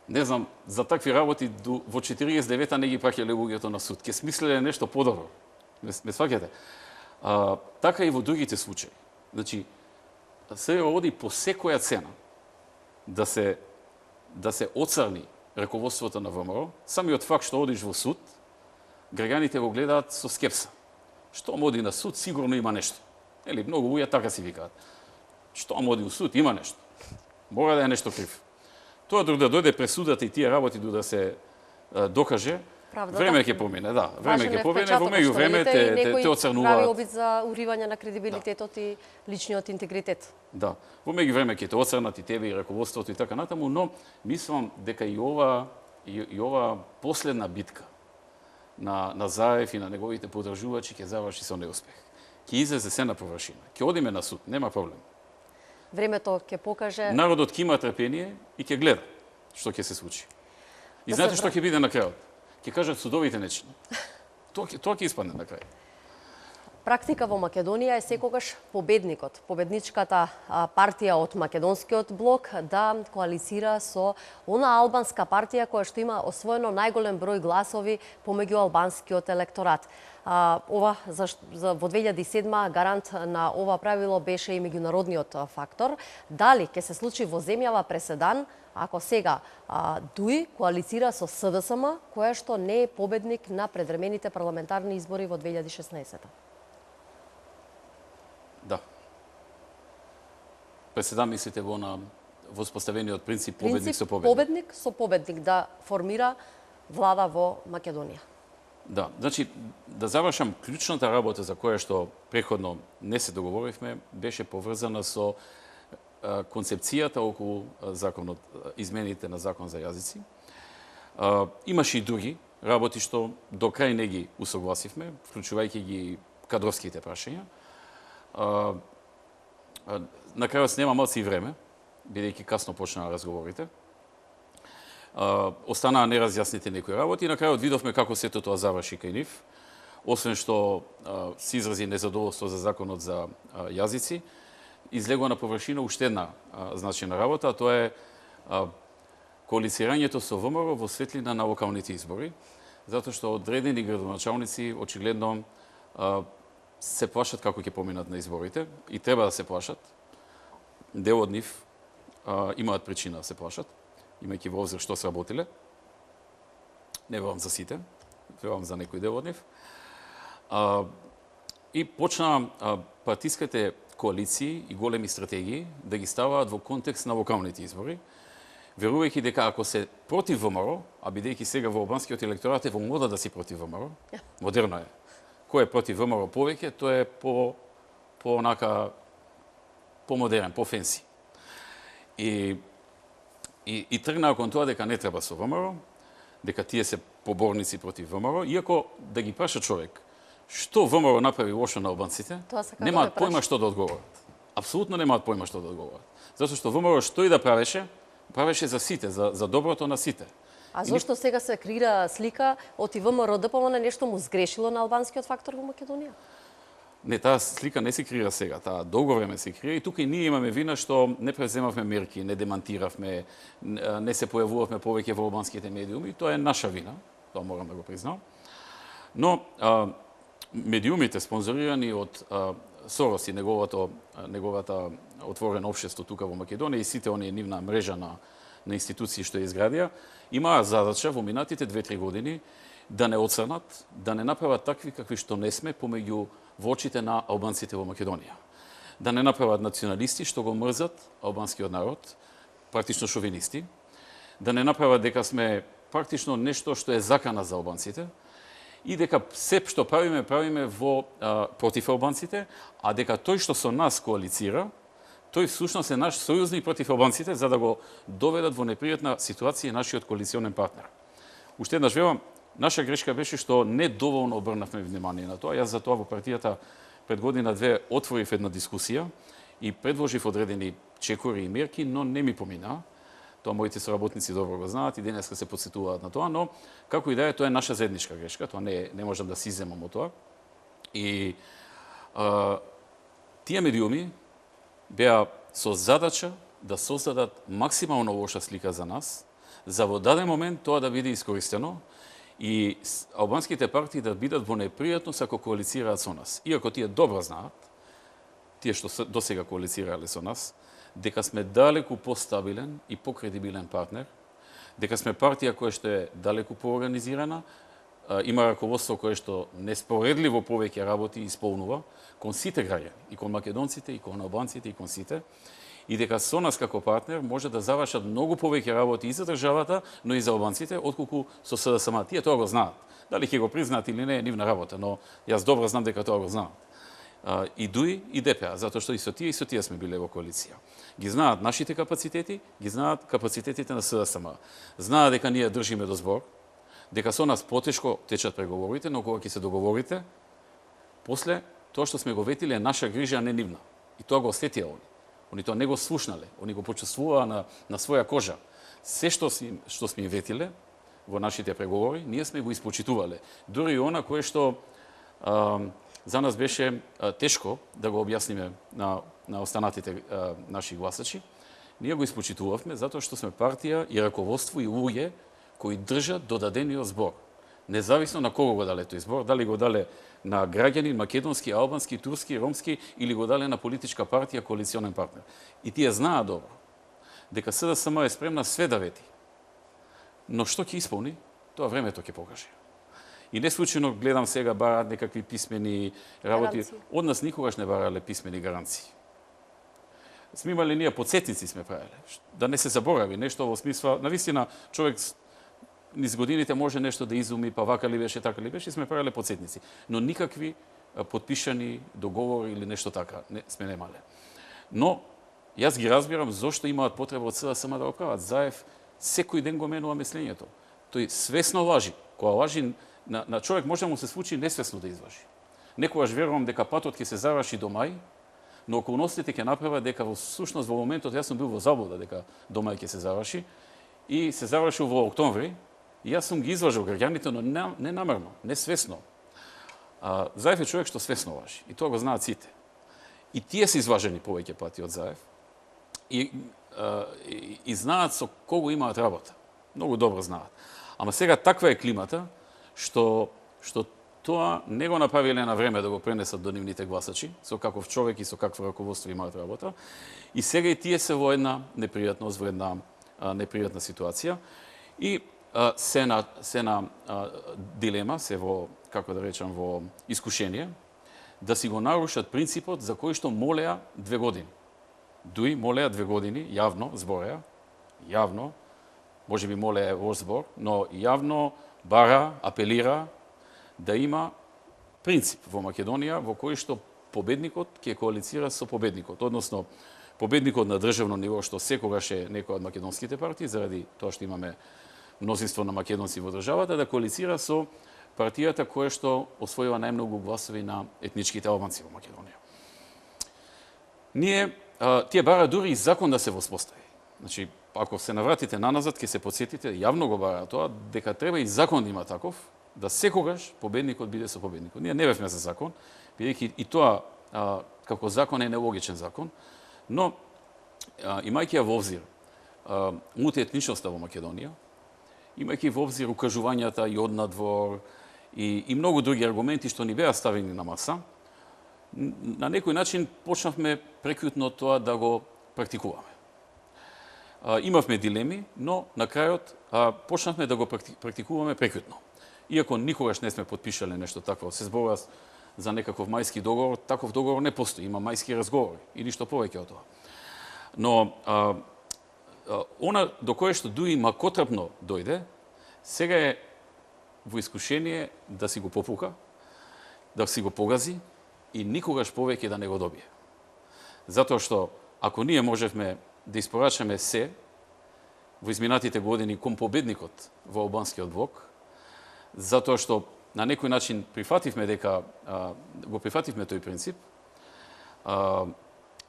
Не знам, за такви работи во 49-та не ги праќале луѓето на суд. Ке смислеле нешто подобро. Ме сваќате? Така и во другите случаи. Значи, се оди по секоја цена да се оцрни раководството на ВМРО, самиот факт што одиш во суд, граѓаните го гледаат со скепса. Што оди на суд, сигурно има нешто. Или многу луѓе така си викаат. Што оди у суд, има нешто. Мора да е нешто крив. Тоа да дојде пресудата и тие работи да се докаже, време ќе помине, да. Време ќе помине, во меѓу време те оцрнуваат. Прави обид за уривање на кредибилитетот и личниот интегритет. Да. Во меѓу време ќе те оцрнат и тебе и раководството и така натаму, но мислам дека и ова последна битка на Заев и на неговите поддржувачи ќе заврши со неуспех. Ќе излезе се на површина. Ќе одиме на суд, нема проблем. Времето ќе покаже. Народот ќе има трпение и ќе гледа што ќе се случи. И знаете што ќе биде на крајот? Ќе кажат судовите нечини. Тоа ќе испадне на крај. Практика во Македонија е секогаш победникот, победничката партија од македонскиот блок да коалицира со она албанска партија која што има освоено најголем број гласови помеѓу албанскиот електорат. Во 2007 гарант на ова правило беше и меѓународниот фактор. Дали ќе се случи во земјава преседан ако сега ДУИ коалицира со СДСМ, која што не е победник на предвремените парламентарни избори во 2016? Да. Преседан мислите на воспоставениот принцип победник со победник? Победник со победник да формира влада во Македонија. Да, значи, да завршам, клучната работа за која што преходно не се договоривме, беше поврзана со концепцијата околу законот, измените на закон за јазици. Имаше и други работи што до крај не ги усогласивме, вклучувајќи ги кадровските прашања. На крајот снема малци и време, бидејќи касно почнаа разговорите. Останаа неразјаснети некои работи и на крајот видовме како сето тоа заврши кај нив. Освен што се изрази незадоволство за законот за јазици, излегува на површина уште една значајна работа, а тоа е коалицирањето со ВМРО во светлина на локалните избори, затоа што одредени градоначалници очигледно се плашат како ќе поминат на изборите и треба да се плашат. Дел од нив имаат причина да се плашат, имајќи во обзир што сработиле. Не верувам за сите, верувам за некој дел од нив. И почна партиските коалиции и големи стратегии да ги ставаат во контекст на локалните избори, верувајќи дека ако се против ВМРО, а бидејќи сега во албанскиот електорат е во мода да си против ВМРО, модерно е. Кој е против ВМРО повеќе, тој е онака помодерен, по-фенси. И тргнаа кон тоа дека не треба со ВМРО, дека тие се поборници против ВМРО, иако да ги праша човек што ВМРО направи лошо на албанците, немаат појма што да одговорат. Апсолутно немаат појма што да одговорат. Затоа што ВМРО што и да правеше за сите, за доброто на сите. А зошто сега се креира слика од ВМРО ДПМН нешто му сгрешило на албанскиот фактор во Македонија? Не, таа слика не се креира сега, таа долго време се креира и тука и ние имаме вина што не преземавме мерки, не демантиравме, не се појавувавме повеќе во албанските медиуми, тоа е наша вина, тоа морам да го признам. Но медиумите спонзорирани од Сорос и неговата отворено општество тука во Македонија и сите оние нивна мрежа на институции што ја изградија, имаа задача во минатите 2-3 години да не оцрнат, да не направат такви какви што не сме помеѓу во очите на албанците во Македонија. Да не направат националисти што го мрзат албанскиот народ, практично шовинисти, да не направат дека сме практично нешто што е закана за албанците и дека се што правиме против албанците, а дека тој што со нас коалицира, тој всушност е наш сојузник против албанците за да го доведат во непријатна ситуација нашиот коалиционен партнер. Уште еднаш велам, наша грешка беше што не доволно обрнавме внимание на тоа. Јас за тоа во партијата пред година-две отворив една дискусија и предложив одредени чекори и мерки, но не ми помина. Тоа моите соработници добро го знаат и денеска се подсетуваат на тоа, но како и да е, тоа е наша заедничка грешка, тоа не можам да си иземам од тоа. И тие медиуми беа со задача да создадат максимално лоша слика за нас, за во даден момент тоа да биде искористено и албанските партии да бидат во непријатност ако коалицираат со нас. Иако тие добро знаат, тие што досега коалицирале со нас, дека сме далеку постабилен и покредибилен партнер, дека сме партија која што е далеку поорганизирана, има раководство кое што неспоредливо повеќе работи исполнува кон сите граѓани, и кон македонците, и кон албанците, и кон сите, и дека со нас како партнер може да завршат многу повеќе работи и за државата, но и за албанците, отколку со СДСМ. Тие тоа го знаат. Дали ќе го признаат или не е нивна работа, но јас добро знам дека тоа го знаат. И ДУИ и ДПА, затоа што и со тие сме биле во коалиција. Ги знаат нашите капацитети, ги знаат капацитетите на СДСМ. Знаат дека ние држиме до збор, дека со нас потешко течат преговорите, но кога ќе се договорите, после тоа што сме го ветиле е наша грижа, а не нивна. И тоа го осетија они. Они тоа не го слушнале, они го почувствуваа на своја кожа. Се што сме ветиле во нашите преговори, ние сме го испочитувале. Дури и она кое што за нас беше тешко да го објасниме на останатите наши гласачи. Ние го испочитувавме затоа што сме партија и раководство и луѓе кои држат до дадениот збор. Независно на кого го дале тој збор, дали го дале на граѓанин македонски, албански, турски, ромски или го дале на политичка партија, коалиционен партнер. И тие знаат добро дека СДСМ е спремна све да вети. Но што ќе исполни, тоа времето ќе покаже. И не случајно гледам сега бараат некакви писмени работи. Гаранции. Од нас никогаш не барале писмени гаранции. Сме имали ние подсетници сме правеле. Да не се заборави нешто во смисла, навистина човек низ годините може нешто да изуми, па вака ли беше, така ли беше, и сме правеле подсетници. Но никакви подпишани договори или нешто така не сме немале. Но јас ги разбирам зошто имаат потреба од СДСМ да го прават. Заев секој ден го менува мислењето. Тој свесно лажи. Кога лажи на човек може да му се случи несвесно да излажи. Некогаш верувам дека патот ќе се заврши до мај, но околностите ќе направат дека во сушност во моментот јас сум бил во заблуда дека до мај ќе се заврши и се завршил во октомври и јас сум ги излажал граѓаните, но не намерно, не свесно. Заев е човек што свесно лажи и тоа го знаат сите. И тие се излажени повеќе пати од Заев и знаат со кого имаат работа. Многу добро знаат. Ама сега таква е климата што тоа не го направиле на време да го пренесат до нивните гласачи, со каков човек и со какво раководство имаат работа. И сега и тие се во една непријатност, во една непријатна ситуација. И се на дилема, се во, како да речам, во искушение, да си го нарушат принципот за кој што молеа 2 години. Дуи молеа 2 години, јавно збореа, јавно, може би молеа лош збор, но јавно бара, апелира да има принцип во Македонија во кој што победникот ќе коалицира со победникот, односно победникот на државно ниво што секогаш е некоја од македонските партии заради тоа што имаме мнозинство на македонци во државата, да коалицира со партијата која што освојува најмногу гласови на етничките албанци во Македонија. Тие бара дури и закон да се воспостави. Значи, ако се навратите наназад, ќе се подсетите, јавно го бара тоа, дека треба и закон да има таков, да секогаш победникот биде со победникот. Ние не бевме за закон, бидејќи и тоа како закон е нелогичен закон, но имајќи ја во обзир мултиетничноста во Македонија, имајќи во обзир укажувањата и од надвор и многу други аргументи што ни беа ставени на маса, на некој начин почнавме прекјутно тоа да го практикуваме. Имавме дилеми, но на крајот почнавме да го практикуваме прекјутно. Иако никогаш не сме подпишале нешто такво, се зборува за некаков мајски договор, таков договор не постои, има мајски разговори и ништо повеќе од тоа. Но она до кое што Дуи макотрапно дојде, сега е во искушение да си го попука, да си го погази и никогаш повеќе да не го добие. Затоа што ако ние можевме да испорачаме се во изминатите години кон победникот во албанскиот блок, затоа што на некој начин прифативме дека го прифативме тој принцип,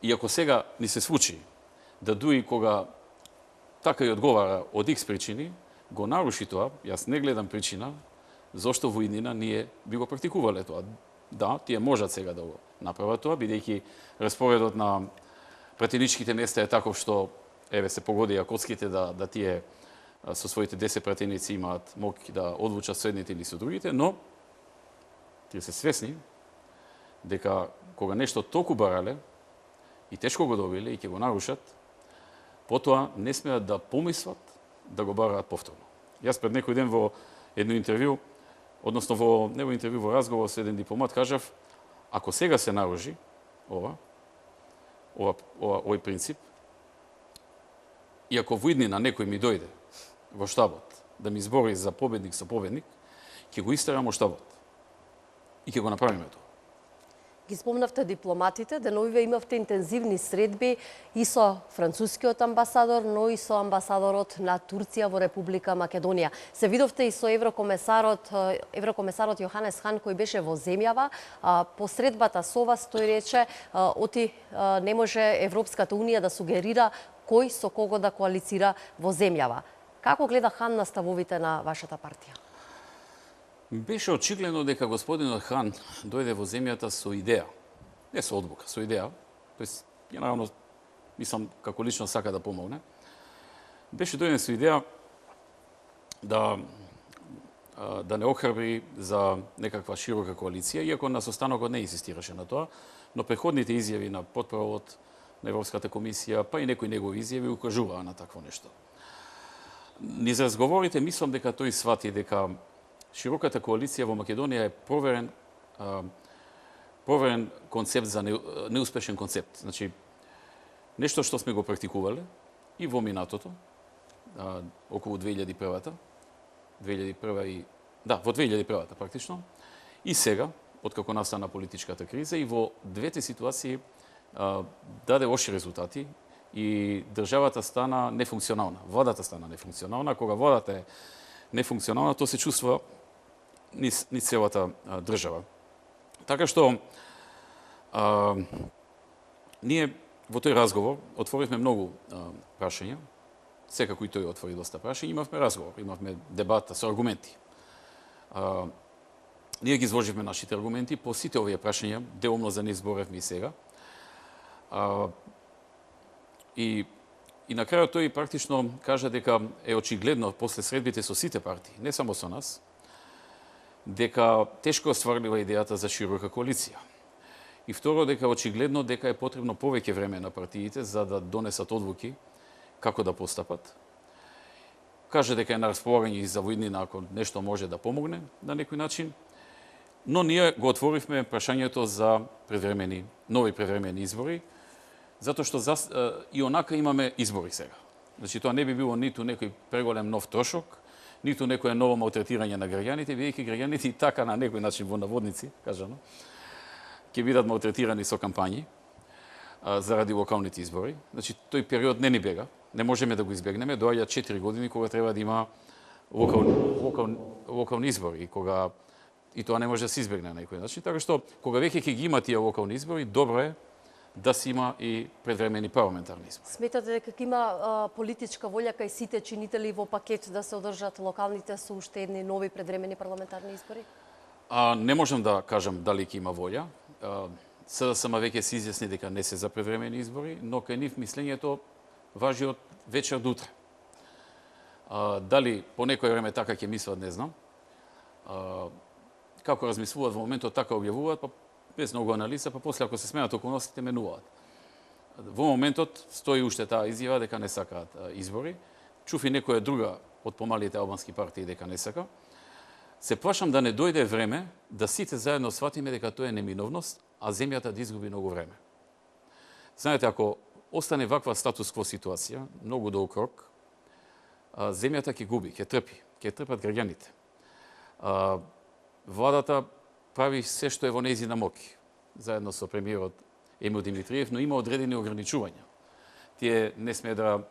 и ако сега ни се случи да Дуи кога така и одговара од X причини, го наруши тоа, јас не гледам причина зошто во иднина ние би го практикувале тоа. Да, тие можат сега да го направат тоа, бидејќи распоредот на пратеничките места е таков што еве се погодија коцките да тие со своите 10 пратеници имаат моќ да одлучат со едните или со другите, но тие се свесни дека кога нешто толку барале и тешко го добиле и ќе го нарушат, потоа не смеат да помислат да го бараат повторно. Јас пред некој ден во едно интервју, односно во него интервју во разговор со еден дипломат, кажав, ако сега се наруши овој принцип, и ако во иднина некој ми дојде во штабот да ми збори за победник со победник, ќе го истерам во штабот и ќе го направиме тоа. Ги спомнавте дипломатите, деновиве имавте интензивни средби и со францускиот амбасадор, но и со амбасадорот на Турција во Република Македонија. Се видовте и со еврокомесарот Јоханес Хан кој беше во земјава. По средбата со вас тој рече оти не може Европската унија да сугерира кој со кого да коалицира во земјава. Како гледа Хан на ставовите на вашата партија? Беше очигледно дека господинот Хан дојде во земјата со идеја. Не со одбука, со идеја. Тоест, генерално, мислам, како лично сака да помогне. Беше дојден со идеја да не охрабри за некаква широка коалиција, иако нас останокот не инсистираше на тоа, но преходните изјави на потправот на Европската комисија, па и некои негови изјави укажуваа на такво нешто. Низ разговорите мислам дека тој свати дека широката коалиција во Македонија е проверен концепт за неуспешен концепт. Значи, нешто што сме го практикувале и во минатото, околу 2001-та, во 2001-та практично, и сега, откако настана политичката криза, и во двете ситуации даде лоши резултати и државата стана нефункционална. Владата стана нефункционална. Кога владата е нефункционална, то се чувства низ целата држава. Така што ние во тој разговор отворивме многу прашања, секако и тој отвори доста прашања, имавме разговор, имавме дебата со аргументи. Ние ги изложивме нашите аргументи по сите овие прашања, делумно за нив зборевме и сега. И на крајот тој практично кажа дека е очигледно после средбите со сите партии, не само со нас, дека тешко остварлива идејата за широка коалиција. И второ, дека очигледно дека е потребно повеќе време на партиите за да донесат одлуки како да постапат. Каже дека е на располагање и за воиднина ако нешто може да помогне на некој начин, но ние го отворивме прашањето за нови предвремени избори, затоа што и онака имаме избори сега. Значи, тоа не би било ниту некој преголем нов трошок, ниту некое ново малтретирање на граѓаните, бидејќи граѓаните и така на некој начин во наводници, кажано, ќе бидат малтретирани со кампањи заради локалните избори. Значи, тој период не ни бега, не можеме да го избегнеме, доаѓа 4 години кога треба да има локални избори, кога и тоа не може да се избегне на некој начин. Така што, кога веќе ќе ги има тие локални избори, добро е да се има и предвремени парламентарни избори. Сметате дека има политичка волја кај сите чинители во пакет да се одржат локалните со уште едни нови предвремени парламентарни избори? Не можам да кажам дали ќе има волја. СДСМ веќе се изјасни дека не се за предвремени избори, но кај нив мислењето важи од вечер до утре. Дали по некој време така ќе мислат, не знам. Како размислуваат во моментот, така објавуваат, па без многу анализа, па после ако се сменат околностите, менуваат. Во моментот стои уште таа изјава дека не сакаат избори. Чув и некоја друга од помалите албански партии дека не сака. Се плашам да не дојде време да сите заедно сватиме дека тоа е неминовност, а земјата да изгуби многу време. Знаете, ако остане ваква статус-кво ситуација, многу долг рок, земјата ќе губи, ќе трпат граѓаните. Владата прави се што е во нејзина моќ, заедно со премиерот Емил Димитриев, но има одредени ограничувања. Тие не смее да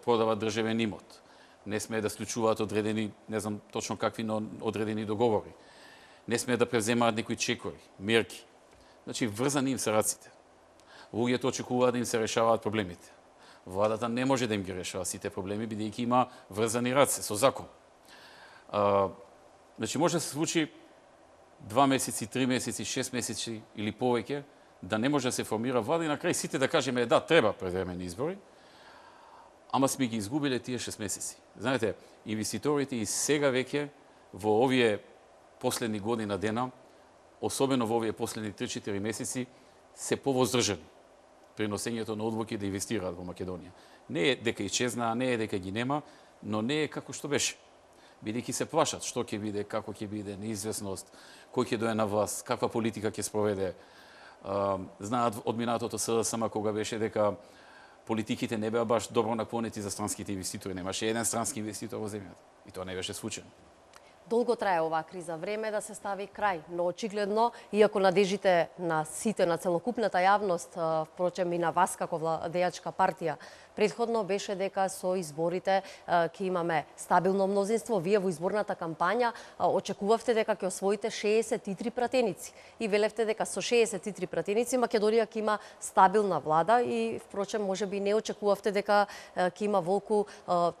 продават државен имот, не смее да склучуваат одредени, не знам точно какви, но одредени договори, не смее да превземаат некои чекори, мерки. Значи, врзани им се раците. Луѓето очекуваат да им се решаваат проблемите. Владата не може да им ги решава сите проблеми, бидејќи има врзани раце со закон. Значи, може да се случи 2 месеци, 3 месеци, 6 месеци или повеќе, да не може да се формира влада и на крај сите да кажеме да, треба предвремени избори, ама сме ги изгубиле тие 6 месеци. Знаете, инвеститорите и сега веќе во овие последни година дена, особено во овие последни 3-4 месеци, се повоздржани при носењето на одлуки да инвестираат во Македонија. Не е дека исчезнаа, не е дека ги нема, но не е како што беше. Бидејќи се плашат што ќе биде, како ќе биде, неизвестност, кој ќе дое на власт, каква политика ќе спроведе. Знаат од минатото СДСМ кога беше дека политиките не беа баш добро наклонети за странските инвеститори. Немаше еден странски инвеститор во земјата. И тоа не беше случајно. Долго трае оваа криза, време е да се стави крај, но очигледно, иако надежите на сите, на целокупната јавност, впрочем и на вас како владеачка партија, претходно беше дека со изборите ќе имаме стабилно мнозинство. Вие во изборната кампања очекувавте дека ќе освоите 63 пратеници и велевте дека со 63 пратеници Македонија ќе има стабилна влада и впрочем можеби не очекувавте дека ќе има волку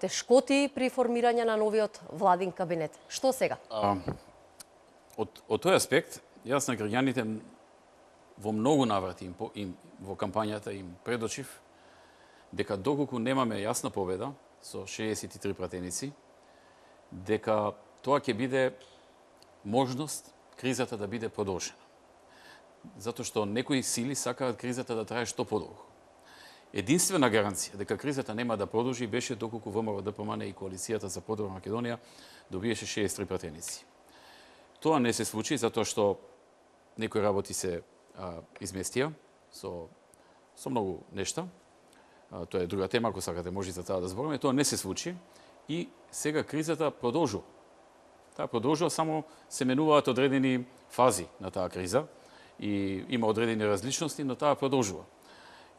тешкоти при формирање на новиот владин кабинет. Што сега? од тој аспект, јас на граѓаните во многу наврати во кампањата им предочив дека доколку немаме јасна победа со 63 пратеници, дека тоа ќе биде можност кризата да биде продолжена. Затоа што некои сили сакаат кризата да трае што подолго. Единствена гаранција дека кризата нема да продолжи беше доколку ВМРО-ДПМН и коалицијата за подобра Македонија добиеше 63 пратеници. Тоа не се случи затоа што некои работи се изместија со многу нешта. Тоа е друга тема, ако сакате може за таа да збориме. Тоа не се случи и сега кризата продолжува. Таа продолжува, само се менуваат одредени фази на таа криза и има одредени различности, но таа продолжува.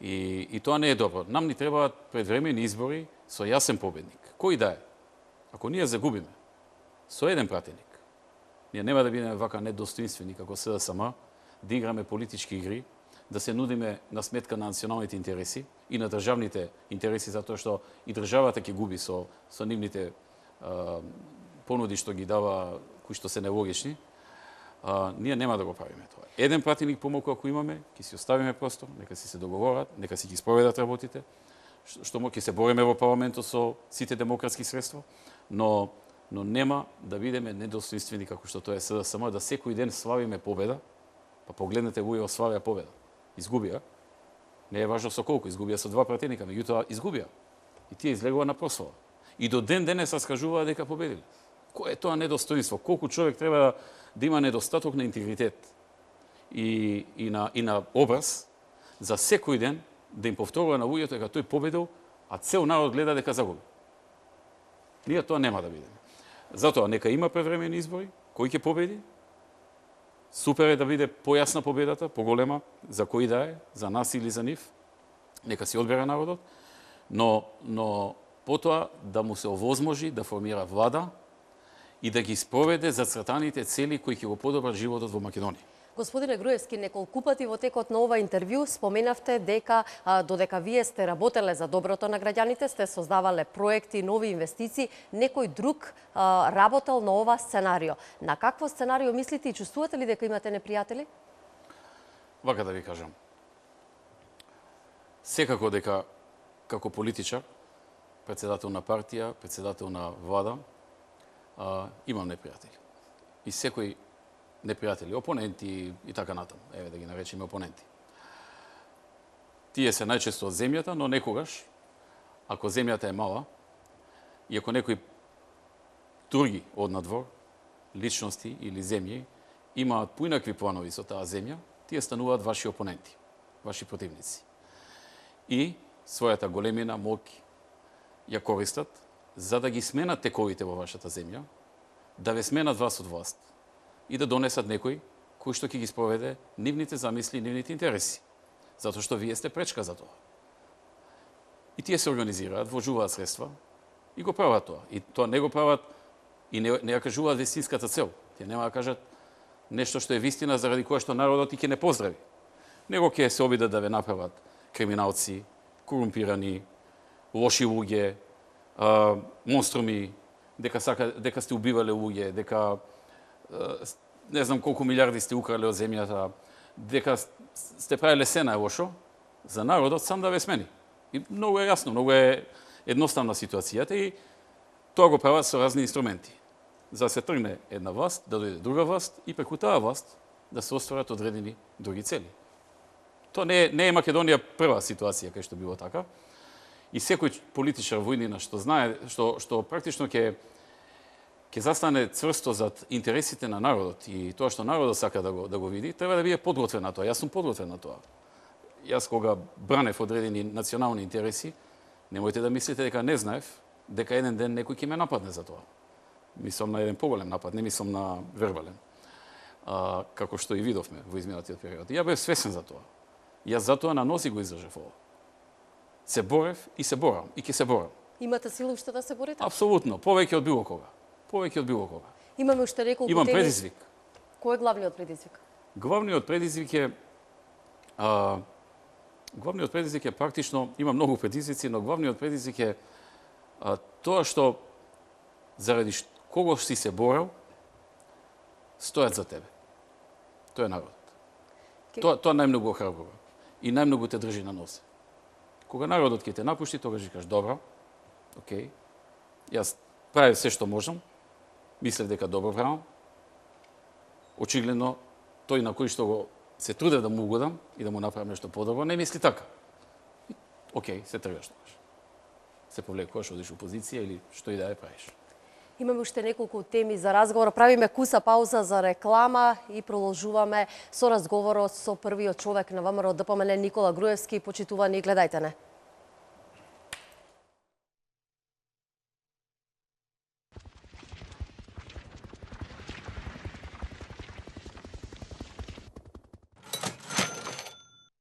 И тоа не е добро. Нам ни требаат предвремени избори со јасен победник. Кој да е? Ако ние загубиме со еден пратеник, ние нема да бидеме вака недостоинствени како СДСМ, да играме политички игри, да се нудиме на сметка на националните интереси и на државните интереси, затоа што и државата ќе губи со нивните понуди што ги дава, кои што се нелогични. Ние нема да го правиме тоа. Еден пратеник помалку ако имаме, ќе си оставиме простор, нека си се договорат, нека си ги спроведат работите, што ќе се бориме во парламентот со сите демократски средства, но нема да бидеме недостоинствени како што тоа е СДСМ, да секој ден славиме победа. Па погледнете во славија победа. Изгубија. Не е важно со колку, изгубија со 2 пратеника, меѓутоа изгубија. И тие излегува на прослава. И до ден денес раскажуваа дека победиле. Кој е тоа недостоинство? Колку човек треба да има недостаток на интегритет и на образ за секој ден да им повторува на луѓето дека тој победил, а цел народ гледа дека загуби. Ние тоа нема да бидеме. Затоа нека има превремени избори, кој ќе победи? Супер е да биде појасна победата, поголема, за кој да е, за нас или за нив. Нека си одбере народот, но потоа да му се овозможи да формира влада и да ги спроведе зацртаните цели кои ќе го подобрат животот во Македонија. Господине Груевски, неколку пати во текот на ова интервју споменавте дека додека вие сте работеле за доброто на граѓаните, сте создавале проекти, нови инвестиции, некој друг работел на ова сценарио. На какво сценарио мислите и чувствувате ли дека имате непријатели? Вака да ви кажам. Секако дека како политичар, председател на партија, председател на влада, имам непријатели. И секој непријатели, опоненти и така натаму. Еве да ги наречеме опоненти. Тие се најчесто од земјата, но некогаш, ако земјата е мала и ако некои други од надвор, личности или земји, имаат поинакви планови со таа земја, тие стануваат ваши опоненти, ваши противници. И својата големина, моќ ја користат за да ги сменат тековите во вашата земја, да ве сменат вас од власт и да донесат некој кој што ќе ги спроведе нивните замисли, нивните интереси. Затоа што вие сте пречка за тоа. И тие се организираат, вложуваат средства и го прават тоа. И тоа не го прават и не ја кажуваат вистинската цел. Тие нема да кажат нешто што е вистина заради кое што народот и ќе не поздрави. Него ќе се обидат да ве направат криминалци, корумпирани, лоши луѓе, монструми, дека сте убивале луѓе, дека не знам колку милиарди сте украле од земјата, дека сте правиле се најлошо, за народот сам да ве смени. И многу е јасно, многу е едноставна ситуацијата и тоа го прават со разни инструменти. За да се тргне една власт, да дојде друга власт и преку таа власт да се остварат одредени други цели. Тоа не е Македонија прва ситуација кај што било така. И секој политичар во иднина што знае, што практично ќе застане цврсто зад интересите на народот и тоа што народот сака да го види, треба да биде подготвен на тоа. Јас сум подготвен на тоа. Јас кога бранев одредени национални интереси, немојте да мислите дека не знаев дека еден ден некој ќе ме нападне за тоа. Мислам на еден поголем напад, не мислам на вербален. Како што и видовме во изминатиот период. Ја бев свесен за тоа. Јас затоа на носи го издржав ова. Се борев и се борам и ќе се борам. Имате сила уште да се борите? Апсолутно, повеќе од било кога. Повеќе од било кога. Имаме уште неколку Имам теми. предизвик. Кој е главниот предизвик? Главниот предизвик е практично, има многу предизвици, но главниот предизвик е тоа што заради кого си се борел, стојат за тебе. Тоа е народот. Тоа најмногу охрабрува и најмногу те држи на носе. Кога народот ќе те напушти, тогаш кажеш добро, окей, јас правев се што можам, мислев дека добро правам. Очигледно, тој на кој што го се трудев да му угодам и да му направам нешто подобро, не мисли така. Окей, се тргаш тогаш. Се повлекуваш, одиш у позиција или што и да ја правиш. Имаме уште неколку теми за разговор. Правиме куса пауза за реклама и продолжуваме со разговорот со првиот човек на ВМРО ДПМН Никола Груевски. Почитувани, гледајте не.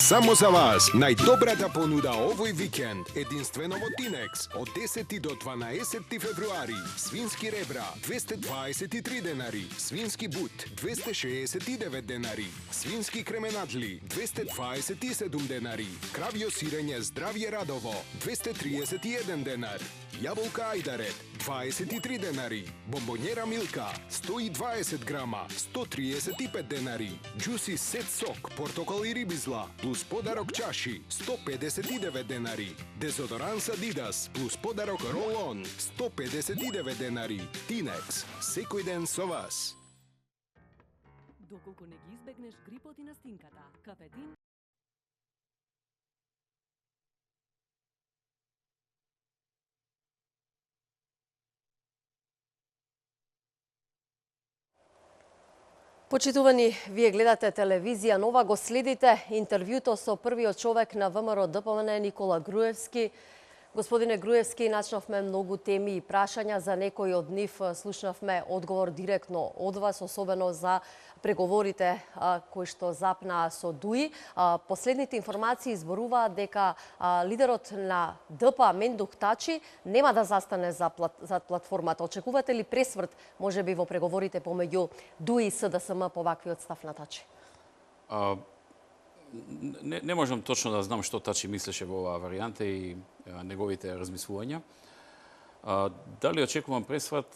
Само за вас, најдобрата понуда овој викенд, единствено во Тинекс, од 10 до 12 февруари. Свински ребра, 223 денари, свински бут, 269 денари, свински кременаджли, 227 денари, кравјо сирење здравје радово, 231 денар, јаболка ајдарет, 23 денари, бомбонјера Милка, 120 грама, 135 денари, џуси сет сок, портокал и рибизла, плюс подарок чаши, 159 денари, дезодоранс Адидас, плюс подарок ролон, 159 денари, Тинекс, секој ден со вас. Доколку не ги избегнеш грипот и настинката, Капетин Почитувани, вие гледате телевизија Нова, го следите интервјуто со првиот човек на ВМРО ДПМН Никола Груевски. Господине Груевски, начнавме многу теми и прашања, за некои од нив слушнавме одговор директно од вас, особено за преговорите кои што запнаа со ДУИ. Последните информации изборуваат дека лидерот на ДП Мендух Тачи нема да застане за платформата. Очекувате ли пресврт, можеби во преговорите помеѓу ДУИ и СДСМ по ваквиот став на Тачи? Не можам точно да знам што Тачи мислеше во оваа варијанта и неговите размислувања. Дали очекувам пресврат,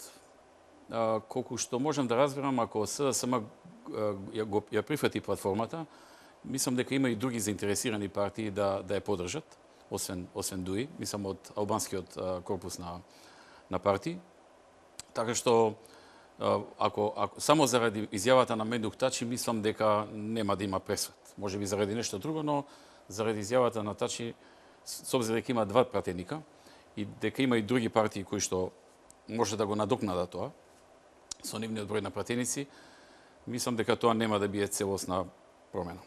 колку што можам да разберам, ако СДСМ ја прифати платформата, мислам дека има и други заинтересирани партии да ја поддржат, освен ДУИ, мислам од албанскиот корпус на партии. Така што ако само заради изјавата на Мендух Тачи, мислам дека нема да има пресврат. Може би заради нешто друго, но заради изјавата на Тачи, с обзир дека има два пратеника и дека има и други партии кои што може да го надокнадат тоа со нивниот број на пратеници, мислам дека тоа нема да биде целосна промена.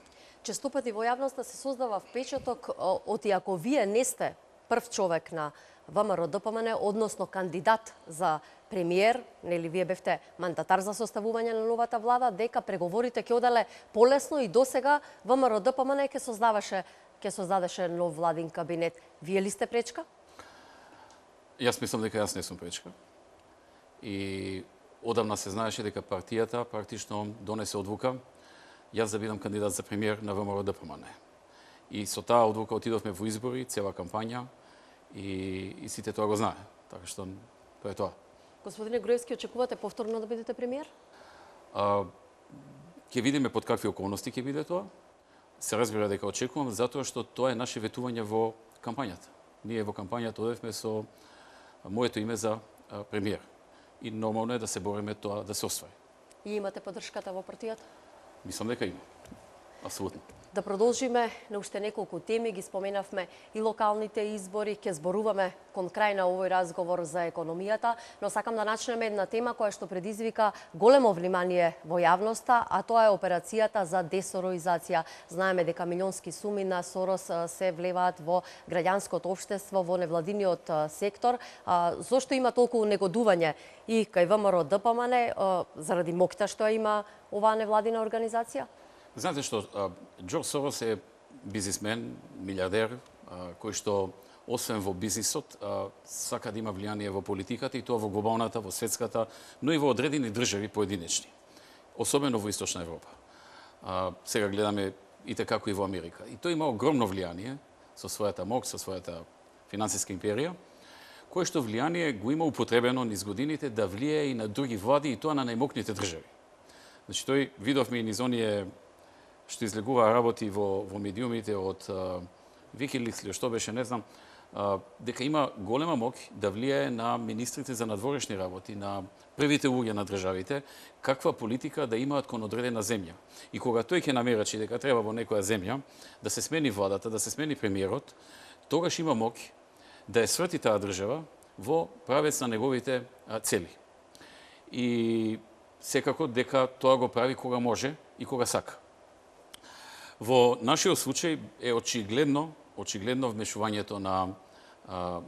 Често пати во јавноста се создава впечаток од ако вие не сте прв човек на ВМРО ДПМН, односно кандидат за премиер, нели вие бевте мандатар за составување на новата влада, дека преговорите ќе оделе полесно и досега ВМРО ДПМН ќе создадеше нов владин кабинет. Вие ли сте пречка? Јас мислам дека јас не сум пречка. И одамна се знаеше дека партијата практично донесе одлука јас да бидам кандидат за премиер на ВМРО ДПМН. И со таа одлука отидовме во избори, цела кампања и сите тоа го знае. Така што тоа е тоа. Господине Груевски, очекувате повторно да бидете премиер? Ќе видиме под какви околности ќе биде тоа. Се разбира дека очекувам, затоа што тоа е наше ветување во кампањата. Ние во кампањата одевме со моето име за премиер. И нормално е да се бориме тоа да се оствари. И имате поддршката во партијата? Мислам дека има. Апсолутно. Да продолжиме на уште неколку теми, ги споменавме и локалните избори, ќе зборуваме кон крај на овој разговор за економијата, но сакам да начнеме една тема која што предизвика големо внимание во јавноста, а тоа е операцијата за десороизација. Знаеме дека милионски суми на Сорос се влеваат во граѓанското општество, во невладиниот сектор. Зошто има толку негодување и кај ВМРО ДПМН заради моќта што има оваа невладина организација? Знаете што, Џорџ Сорос е бизнисмен, милиардер, кој што освен во бизнисот, сака да има влијание во политиката и тоа во глобалната, во светската, но и во одредени држави поединечни, особено во Источна Европа. Сега гледаме и како и во Америка. И тој има огромно влијание со својата моќ, со својата финансиска империја, кое што влијание го има употребено низ годините да влијае и на други влади и тоа на најмокните држави. Значи тој видовме и низ оние што излегува работи во медиумите од Wikileaks или што беше, не знам, дека има голема моќ да влијае на министрите за надворешни работи, на првите луѓе на државите, каква политика да имаат кон одредена земја. И кога тој ќе намерачи дека треба во некоја земја да се смени владата, да се смени премиерот, тогаш има моќ да ја сврти таа држава во правец на неговите цели. И секако дека тоа го прави кога може и кога сака. Во нашиот случај е очигледно вмешувањето на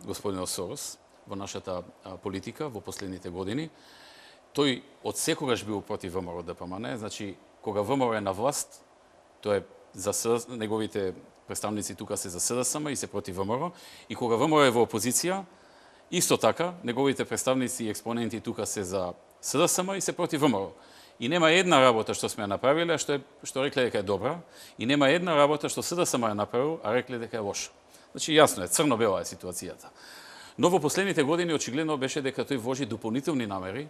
господинот Сорос во нашата политика во последните години. Тој од секогаш бил против ВМРО ДПМН, значи кога ВМРО е на власт, тоа е за неговите представници тука се за СДСМ и се против ВМРО, и кога ВМРО е во опозиција, исто така неговите представници и експоненти тука се за СДСМ и се против ВМРО. И нема една работа што сме направиле, што рекле дека е добра, и нема една работа што СДСМ е направил, а рекле дека е лоша. Значи јасно е, црно-бела е ситуацијата. Но во последните години очигледно беше дека тој вложи дополнителни напори,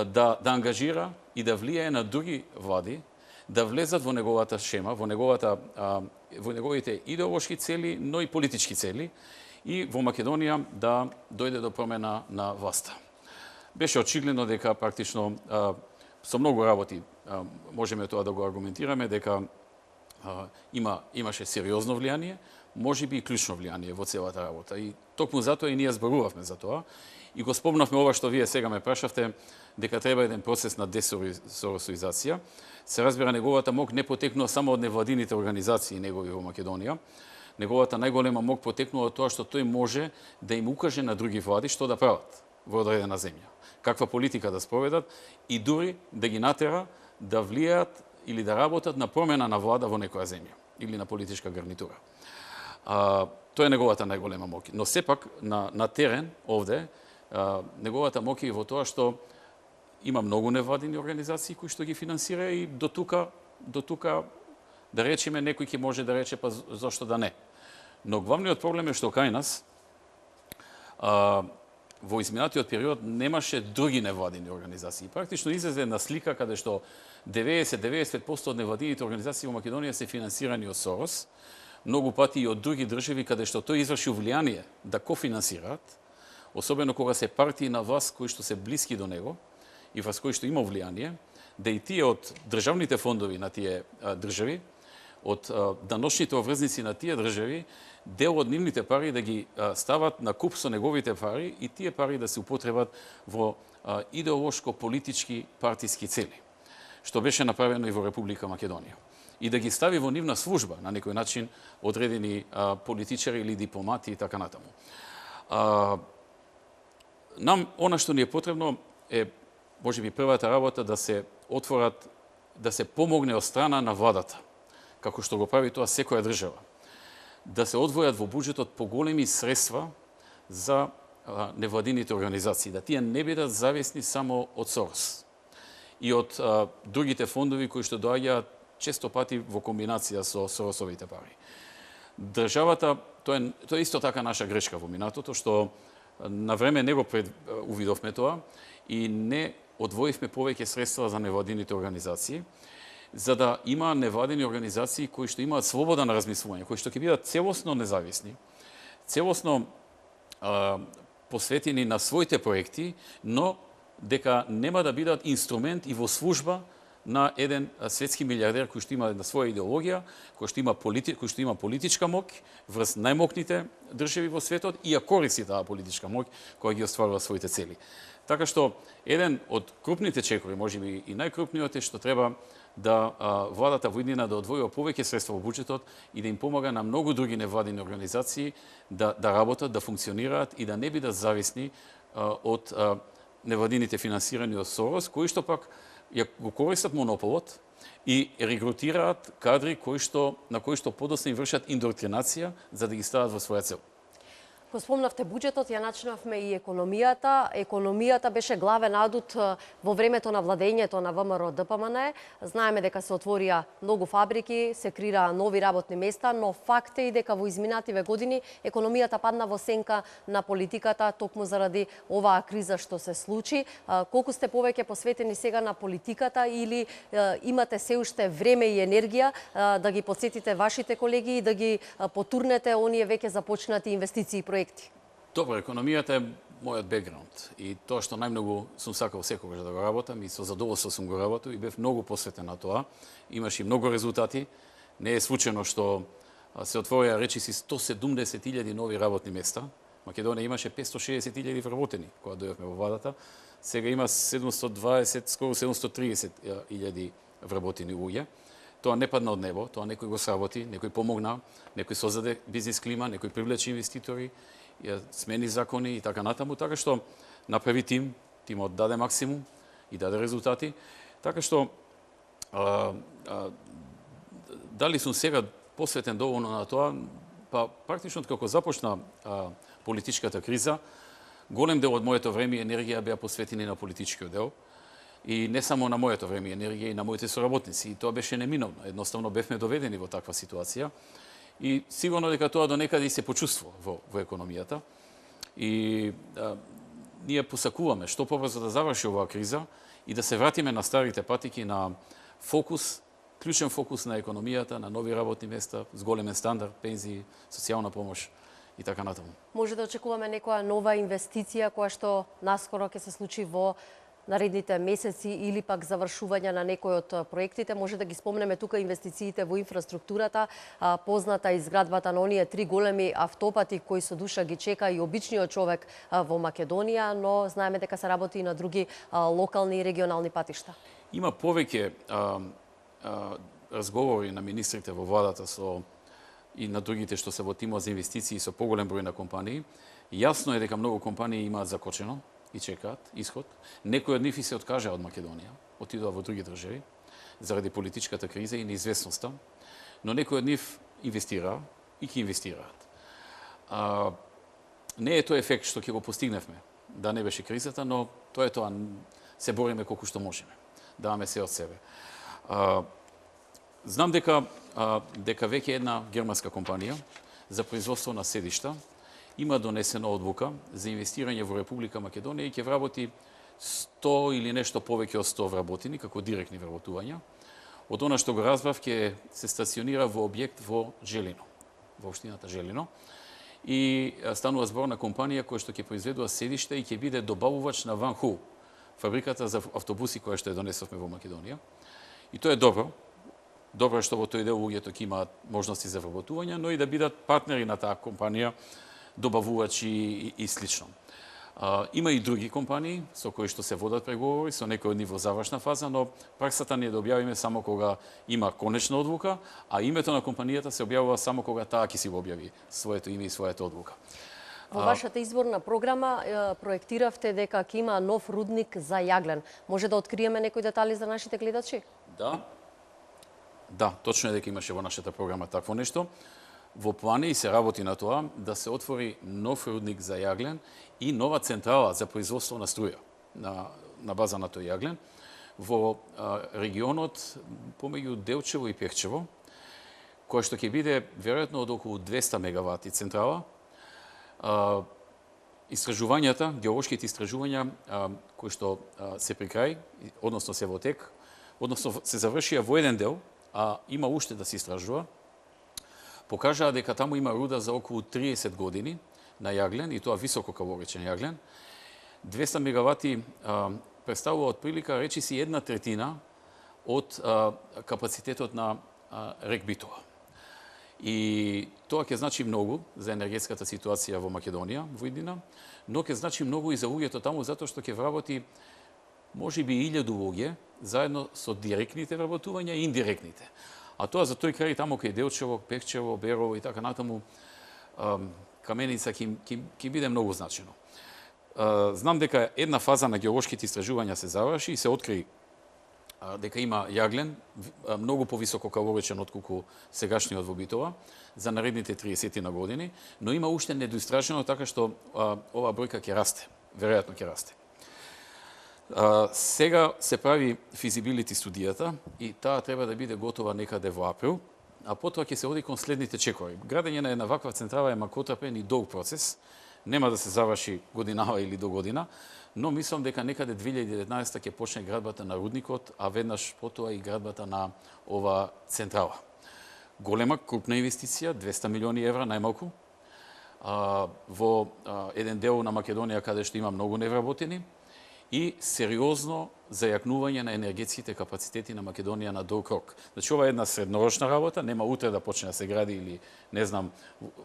да ангажира и да влијае на други влади да влезат во неговата шема, во неговите идеолошки цели, но и политички цели, и во Македонија да дојде до промена на власта. Беше очигледно дека практично со многу работи можеме тоа да го аргументираме дека имаше сериозно влијание, можеби и клучно влијание во целата работа. И токму затоа и ние зборувавме за тоа. И го спомнавме ова што вие сега ме прашавте, дека треба еден процес на десоросоизација. Се разбира, неговата моќ не потекнува само од невладините организации негови во Македонија. Неговата најголема моќ потекнува од тоа што тој може да им укаже на други влади што да прават во одредена земја, каква политика да спроведат и дури да ги натера да влијаат или да работат на промена на влада во некоја земја или на политичка гарнитура. Тоа е неговата најголема моќ. Но сепак на терен овде неговата моќ е во тоа што има многу невладини организации кои што ги финансира и до тука да речеме некој ќе може да рече па зошто да не. Но главниот проблем е што кај нас во изминатиот период немаше други невладини организации. Практично излезе една слика каде што 90-95% од невладините организации во Македонија се финансирани од Сорос, многу пати и од други држави каде што тој извршил влијание да кофинансираат, особено кога се партии на власт кои што се блиски до него и врз кои што има влијание, да и тие од државните фондови на тие држави, од даночните обврзници на тие држави, дел од нивните пари да ги стават на куп со неговите пари и тие пари да се употребат во идеолошко-политички партиски цели, што беше направено и во Република Македонија. И да ги стави во нивна служба, на некој начин, одредени политичари или дипломати и така натаму. Нам, она што ни е потребно е, можеби, првата работа да се отворат, да се помогне од страна на владата, како што го прави тоа секоја држава, да се одвојат во буџетот поголеми средства за невладините организации, да тие не бидат зависни само од Сорос и од другите фондови кои што доаѓаат често пати во комбинација со Соросовите пари. Државата, тоа е исто така наша грешка во минатото, што на време не го увидовме тоа и не одвоивме повеќе средства за невладините организации, за да има невладини организации кои што имаат слобода на размислување, кои што ќе бидат целосно независни, целосно посветени на своите проекти, но дека нема да бидат инструмент и во служба на еден светски милиардер кој што има една своја идеологија, кој што има политичка моќ врз најмокните држави во светот и ја користи таа политичка моќ која ги остварува своите цели. Така што еден од крупните чекори, можеби и најкрупниот е што треба да владата во иднина да одвојува повеќе средства во буџетот и да им помага на многу други невладини организации да работат, да функционираат и да не бидат зависни од невладините финансирани од Сорос, кои што пак го користат монополот и регрутираат кадри на кои што подоцна им вршат индоктринација за да ги стават во своја цел. Го спомнавте буџетот, ја начинавме и економијата. Економијата беше главен адут во времето на владењето на ВМРО ДПМН. Знаеме дека се отворија многу фабрики, се крираа нови работни места, но факт е и дека во изминативе години економијата падна во сенка на политиката токму заради оваа криза што се случи. Колку сте повеќе посветени сега на политиката или имате се уште време и енергија да ги потсетите вашите колеги и да ги потурнете оние веќе започнати инвестиции и проекти? Добро, економијата е мојот бекграунд и тоа што најмногу сум сакал секогаш да го работам и со задоволство сум го работил и бев многу посветен на тоа. Имаше и многу резултати. Не е случајно што се отворија речиси 170.000 нови работни места. Македонија имаше 560.000 вработени кога дојдовме во владата. Сега има 720, скоро 730.000 вработени луѓе. Тоа не падна од небо, тоа некој го сработи, некој помогна, некој создаде бизнис клима, некој привлече инвеститори, смени закони и така натаму, така што направи тимот даде максимум и даде резултати. Така што дали сум сега посветен доволно на тоа, па практично како започна политичката криза, голем дел од моето време и енергија беа посветени на политичкиот дел. И не само на моето време и енергија, и на моите соработници. И тоа беше неминовно. Едноставно бевме доведени во таква ситуација. И сигурно дека тоа до некаде и се почувствува во економијата. И ние посакуваме што побрзо да заврши оваа криза и да се вратиме на старите патики, на фокус, клучен фокус на економијата, на нови работни места, зголемен стандард, пензии, социјална помош и така натаму. Може да очекуваме некоја нова инвестиција која што наскоро ќе се случи во наредните месеци или пак завршување на некој од проектите. Може да ги спомнеме тука инвестициите во инфраструктурата, позната изградбата на оние 3 големи автопати кои со душа ги чека и обичниот човек во Македонија, но знаеме дека се работи и на други локални и регионални патишта. Има повеќе разговори на министрите во владата и на другите што се во тимот за инвестиции со поголем број на компании. Јасно е дека многу компании имаат закочено и чекаат исход. Некои од нив и се откажаа од Македонија, отидоа во други држави заради политичката криза и неизвестноста, но некои од нив инвестираа и ќе инвестираат. Не е тој ефект што ќе го постигневме да не беше кризата, но тоа е тоа, се бориме колку што можеме. Даваме се од себе. Знам дека веќе една германска компанија за производство на седишта има донесена одлука за инвестирање во Република Македонија и ќе вработи 100 или нешто повеќе од 100 вработени како директни вработувања. Од она што го разбрав, ќе се стационира во објект во Желино, во општината Желино. И станува збор на компанија која што ќе произведува седишта и ќе биде добавувач на Ван Хул, фабриката за автобуси која што ја донесовме во Македонија. И тоа е добро. Добро е што во тој дел луѓето ќе имаат можности за вработување, но и да бидат партнери на таа компанија, добавувачи и слично. Има и други компании со кои што се водат преговори, со некои од нив во завршна фаза, но праксата ни е да објавиме само кога има конечна одлука, а името на компанијата се објавува само кога таа ќе си го објави своето име и својата одлука. Во вашата изборна програма проектиравте дека ќе има нов рудник за јаглен. Може да откриеме некои детали за нашите гледачи? Да, точно е дека имаше во нашата програма такво нешто. Во плане и се работи на тоа да се отвори нов рудник за јаглен и нова централа за производство на струја на база на тој јаглен во регионот помеѓу Делчево и Пехчево, која што ќе биде веројатно од околу 200 мегавати централа. Истражувањата, геолошките истражувања кои што се при крај, односно се во тек, односно се завршија во еден дел, а има уште да се истражува, покажаа дека таму има руда за околу 30 години на јаглен, и тоа висококалоричен јаглен. 200 мегавати представува отприлика, речиси, 1/3 од капацитетот на рек Битола. И тоа ќе значи многу за енергетската ситуација во Македонија, во иднина, но ќе значи многу и за луѓето таму, затоа што ќе вработи можеби 1000 луѓе, заедно со директните вработувања и индиректните. А тоа за тој крај, таму кај Делчево, Пехчево, Берово и така натаму, Каменица ќе биде многу значено. Знам дека една фаза на геолошките истражувања се заврши и се откри дека има јаглен многу повисоко калоричен отколку сегашниот во Битола за наредните 30 на години, но има уште недоистражено така што оваа бројка ќе расте, веројатно ќе расте. Сега се прави физибилити студијата и таа треба да биде готова некаде во април, а потоа ќе се оди кон следните чекови. Градење на една ваква централа е макотрапен и долг процес, нема да се заврши годинава или до година, но мислам дека некаде 2019 ќе почне градбата на рудникот, а веднаш потоа и градбата на ова централа. Голема, крупна инвестиција, 200 милиони евра најмалку, во еден дел на Македонија каде што има многу невработени, и сериозно зајакнување на енергетските капацитети на Македонија на долг рок. Значи, ова е една среднорочна работа, нема утре да почне да се гради или, не знам,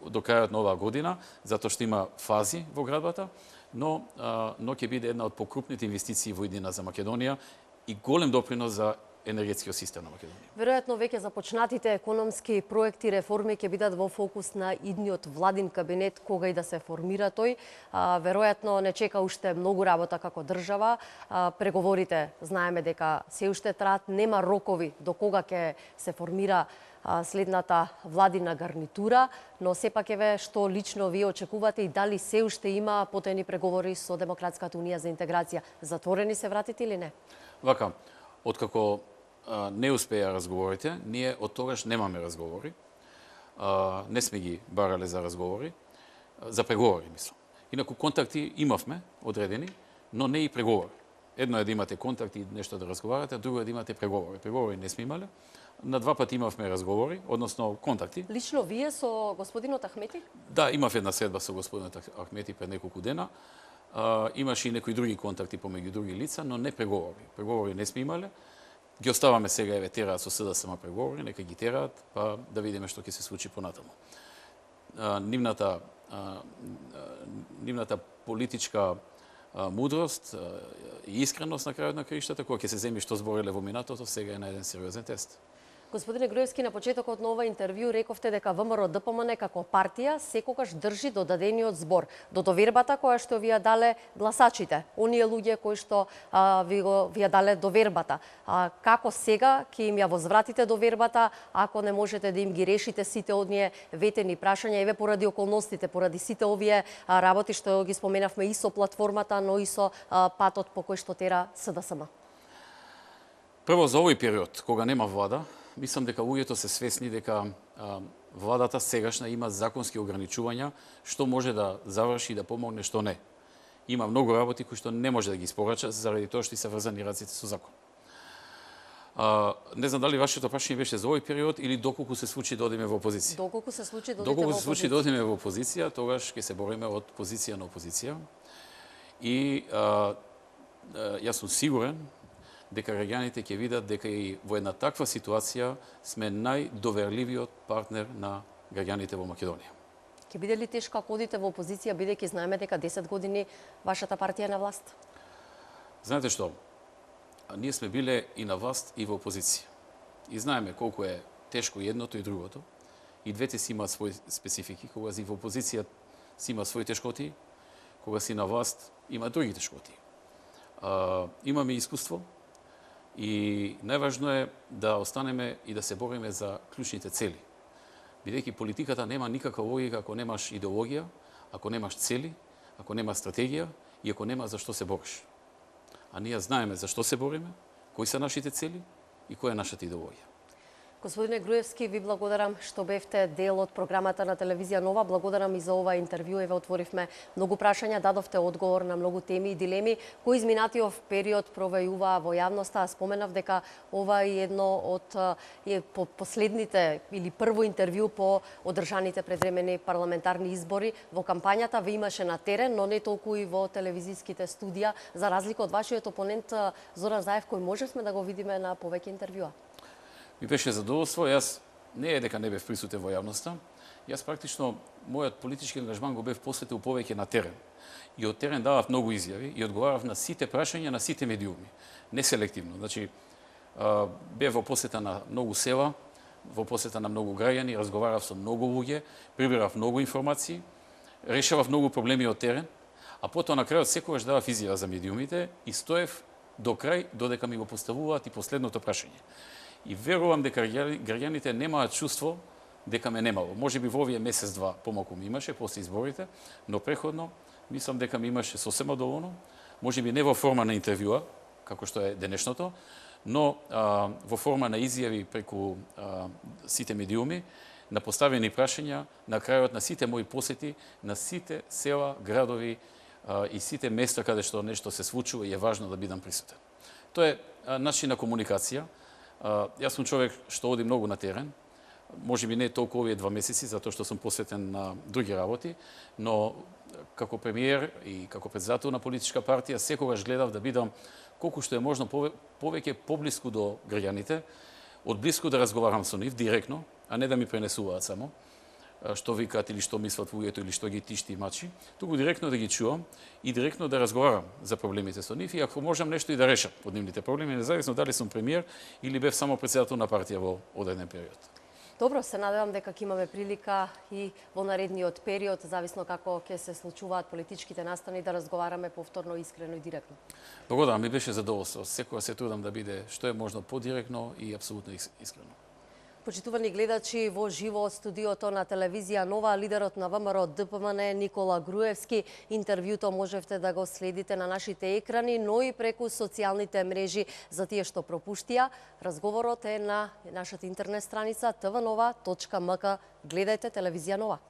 до крајот на оваа година, затоа што има фази во градбата, но ќе биде една од покрупните инвестиции во иднина за Македонија и голем допринос за енергетскиот систем на Македонија. Веројатно веќе започнатите економски проекти, реформи ќе бидат во фокус на идниот владин кабинет, кога и да се формира тој. Веројатно не чека уште многу работа како држава. Преговорите знаеме дека се уште траат, нема рокови до кога ќе се формира следната владина гарнитура, но сепак еве што лично вие очекувате и дали се уште има потајни преговори со Демократската унија за интеграција? Затворени се вратите или не? Вака, откако не успеа разговорите, ние од тогаш немаме разговори. Не сме ги барале за разговори, за преговори, мислам. Инаку контакти имавме одредени, но не и преговори. Едно е да имате контакти и нешто да разговарате, друго е да имате преговори. Преговори не сме имале. На два пати имавме разговори, односно контакти. Лично вие со господинот Ахмети? Да, имав една средба со господинот Ахмети пред неколку дена. Имаше и некои други контакти помеѓу други лица, но не преговори. Преговори не сме имале. Ги оставаме сега, еве, тераат со СДСМ преговори, нека ги тераат, па да видиме што ќе се случи понатаму. Нивната политичка мудрост и искреност на крајот на краиштата, кога ќе се земи што збореле во минатото, сега е на еден сериозен тест. Господине Груевски, на почетокот на ова интервју рековте дека ВМРО ДПМН како партија секогаш држи до дадениот збор, до довербата која што ви ја дале гласачите, оние луѓе кои што ви ја дале довербата. Како сега ќе им ја возвратите довербата ако не можете да им ги решите сите оние ветени прашања, еве поради околностите, поради сите овие работи што ги споменавме и со платформата, но и со патот по кој што тера СДСМ? Прво, за овој период, кога нема влада, мислам дека луѓето се свесни дека владата сегашна има законски ограничувања што може да заврши и да помогне, што не. Има многу работи кои што не може да ги испорача заради тоа што се врзани раците со закон. Не знам дали вашето прашање беше за овој период или доколку се случи да одиме во опозиција. Доколку се случи да одиме во опозиција, тогаш ќе се бориме од позиција на опозиција. И јас сум сигурен дека граѓаните ќе видат дека и во една таква ситуација сме најдоверливиот партнер на граѓаните во Македонија. Ќе биде ли тешко ако одите во опозиција, бидејќи знаеме дека 10 години вашата партија е на власт? Знаете што? Ние сме биле и на власт и во опозиција. И знаеме колку е тешко едното и другото. И двете си имаат своји специфики. Кога си во опозиција си има своји тешкоти, кога си на власт има други тешкоти. Имаме искуство, и најважно е да останеме и да се бориме за клучните цели. Бидејќи политиката нема никаква логика ако немаш идеологија, ако немаш цели, ако нема стратегија и ако нема за што се бориш. А ние знаеме за што се бориме, кои се нашите цели и која е нашата идеологија. Господине Груевски, ви благодарам што бевте дел од програмата на телевизија Нова. Благодарам и за ова интервју. Еве отворивме многу прашања, дадовте одговор на многу теми и дилеми кои изминатиот период провајуваа во јавноста. Споменав дека ова е едно од последните или прво интервју по одржаните предвремени парламентарни избори. Во кампањата ви имаше на терен, но не толку и во телевизиските студија, за разлика од вашиот опонент Зоран Заев, кој можевме да го видиме на повеќе интервјуа. Ми беше задоволство, јас не е дека не бев присутен во јавноста, јас практично мојот политички ангажман го бев посветил повеќе на терен. И од терен давав многу изјави и одговарав на сите прашања на сите медиуми, не селективно. Значи, бев во посета на многу села, во посета на многу граѓани, разговарав со многу луѓе, прибирав многу информации, решавав многу проблеми од терен, а потоа на крајот секогаш давав изјава за медиумите и стоев до крај, додека ми го поставуваат и последното прашање. И верувам дека граѓаните немаат чувство дека ме немало. Може би во овие месец-два помалку ми имаше после изборите, но преходно мислам дека ми имаше сосема доволно. Може би не во форма на интервјуа, како што е денешното, но во форма на изјави преку сите медиуми, на поставени прашања, на крајот на сите мои посети, на сите села, градови и сите места каде што нешто се случува и е важно да бидам присутен. Тоа е начин на комуникација. Јас сум човек што оди многу на терен, може би не толку овие 2 месеци, затоа што сум посветен на други работи, но како премиер и како председател на политичка партија секогаш гледав да бидам колку што е можно повеќе поблиску до граѓаните, од блиску да разговарам со нив директно, а не да ми пренесуваат само што викаат или што мислат луѓето или што ги тишти и мачи, туку директно да ги чувам и директно да разговарам за проблемите со нив и ако можам нешто и да решам од нивните проблеми, независно дали сум премиер или бев само председател на партија во одреден период. Добро, се надевам дека ќе имаме прилика и во наредниот период, зависно како ќе се случуваат политичките настани, да разговараме повторно, искрено и директно. Благодарам, ми беше задоволство. Секогаш се трудам да биде што е можно подиректно и апсолутно искрено. Почитувани гледачи, во живо од студиото на телевизија Нова, лидерот на ВМРО ДПМН Никола Груевски. Интервјуто можевте да го следите на нашите екрани, но и преку социјалните мрежи. За тие што пропуштија, разговорот е на нашата интернет страница tvnova.mk. Гледајте телевизија Нова.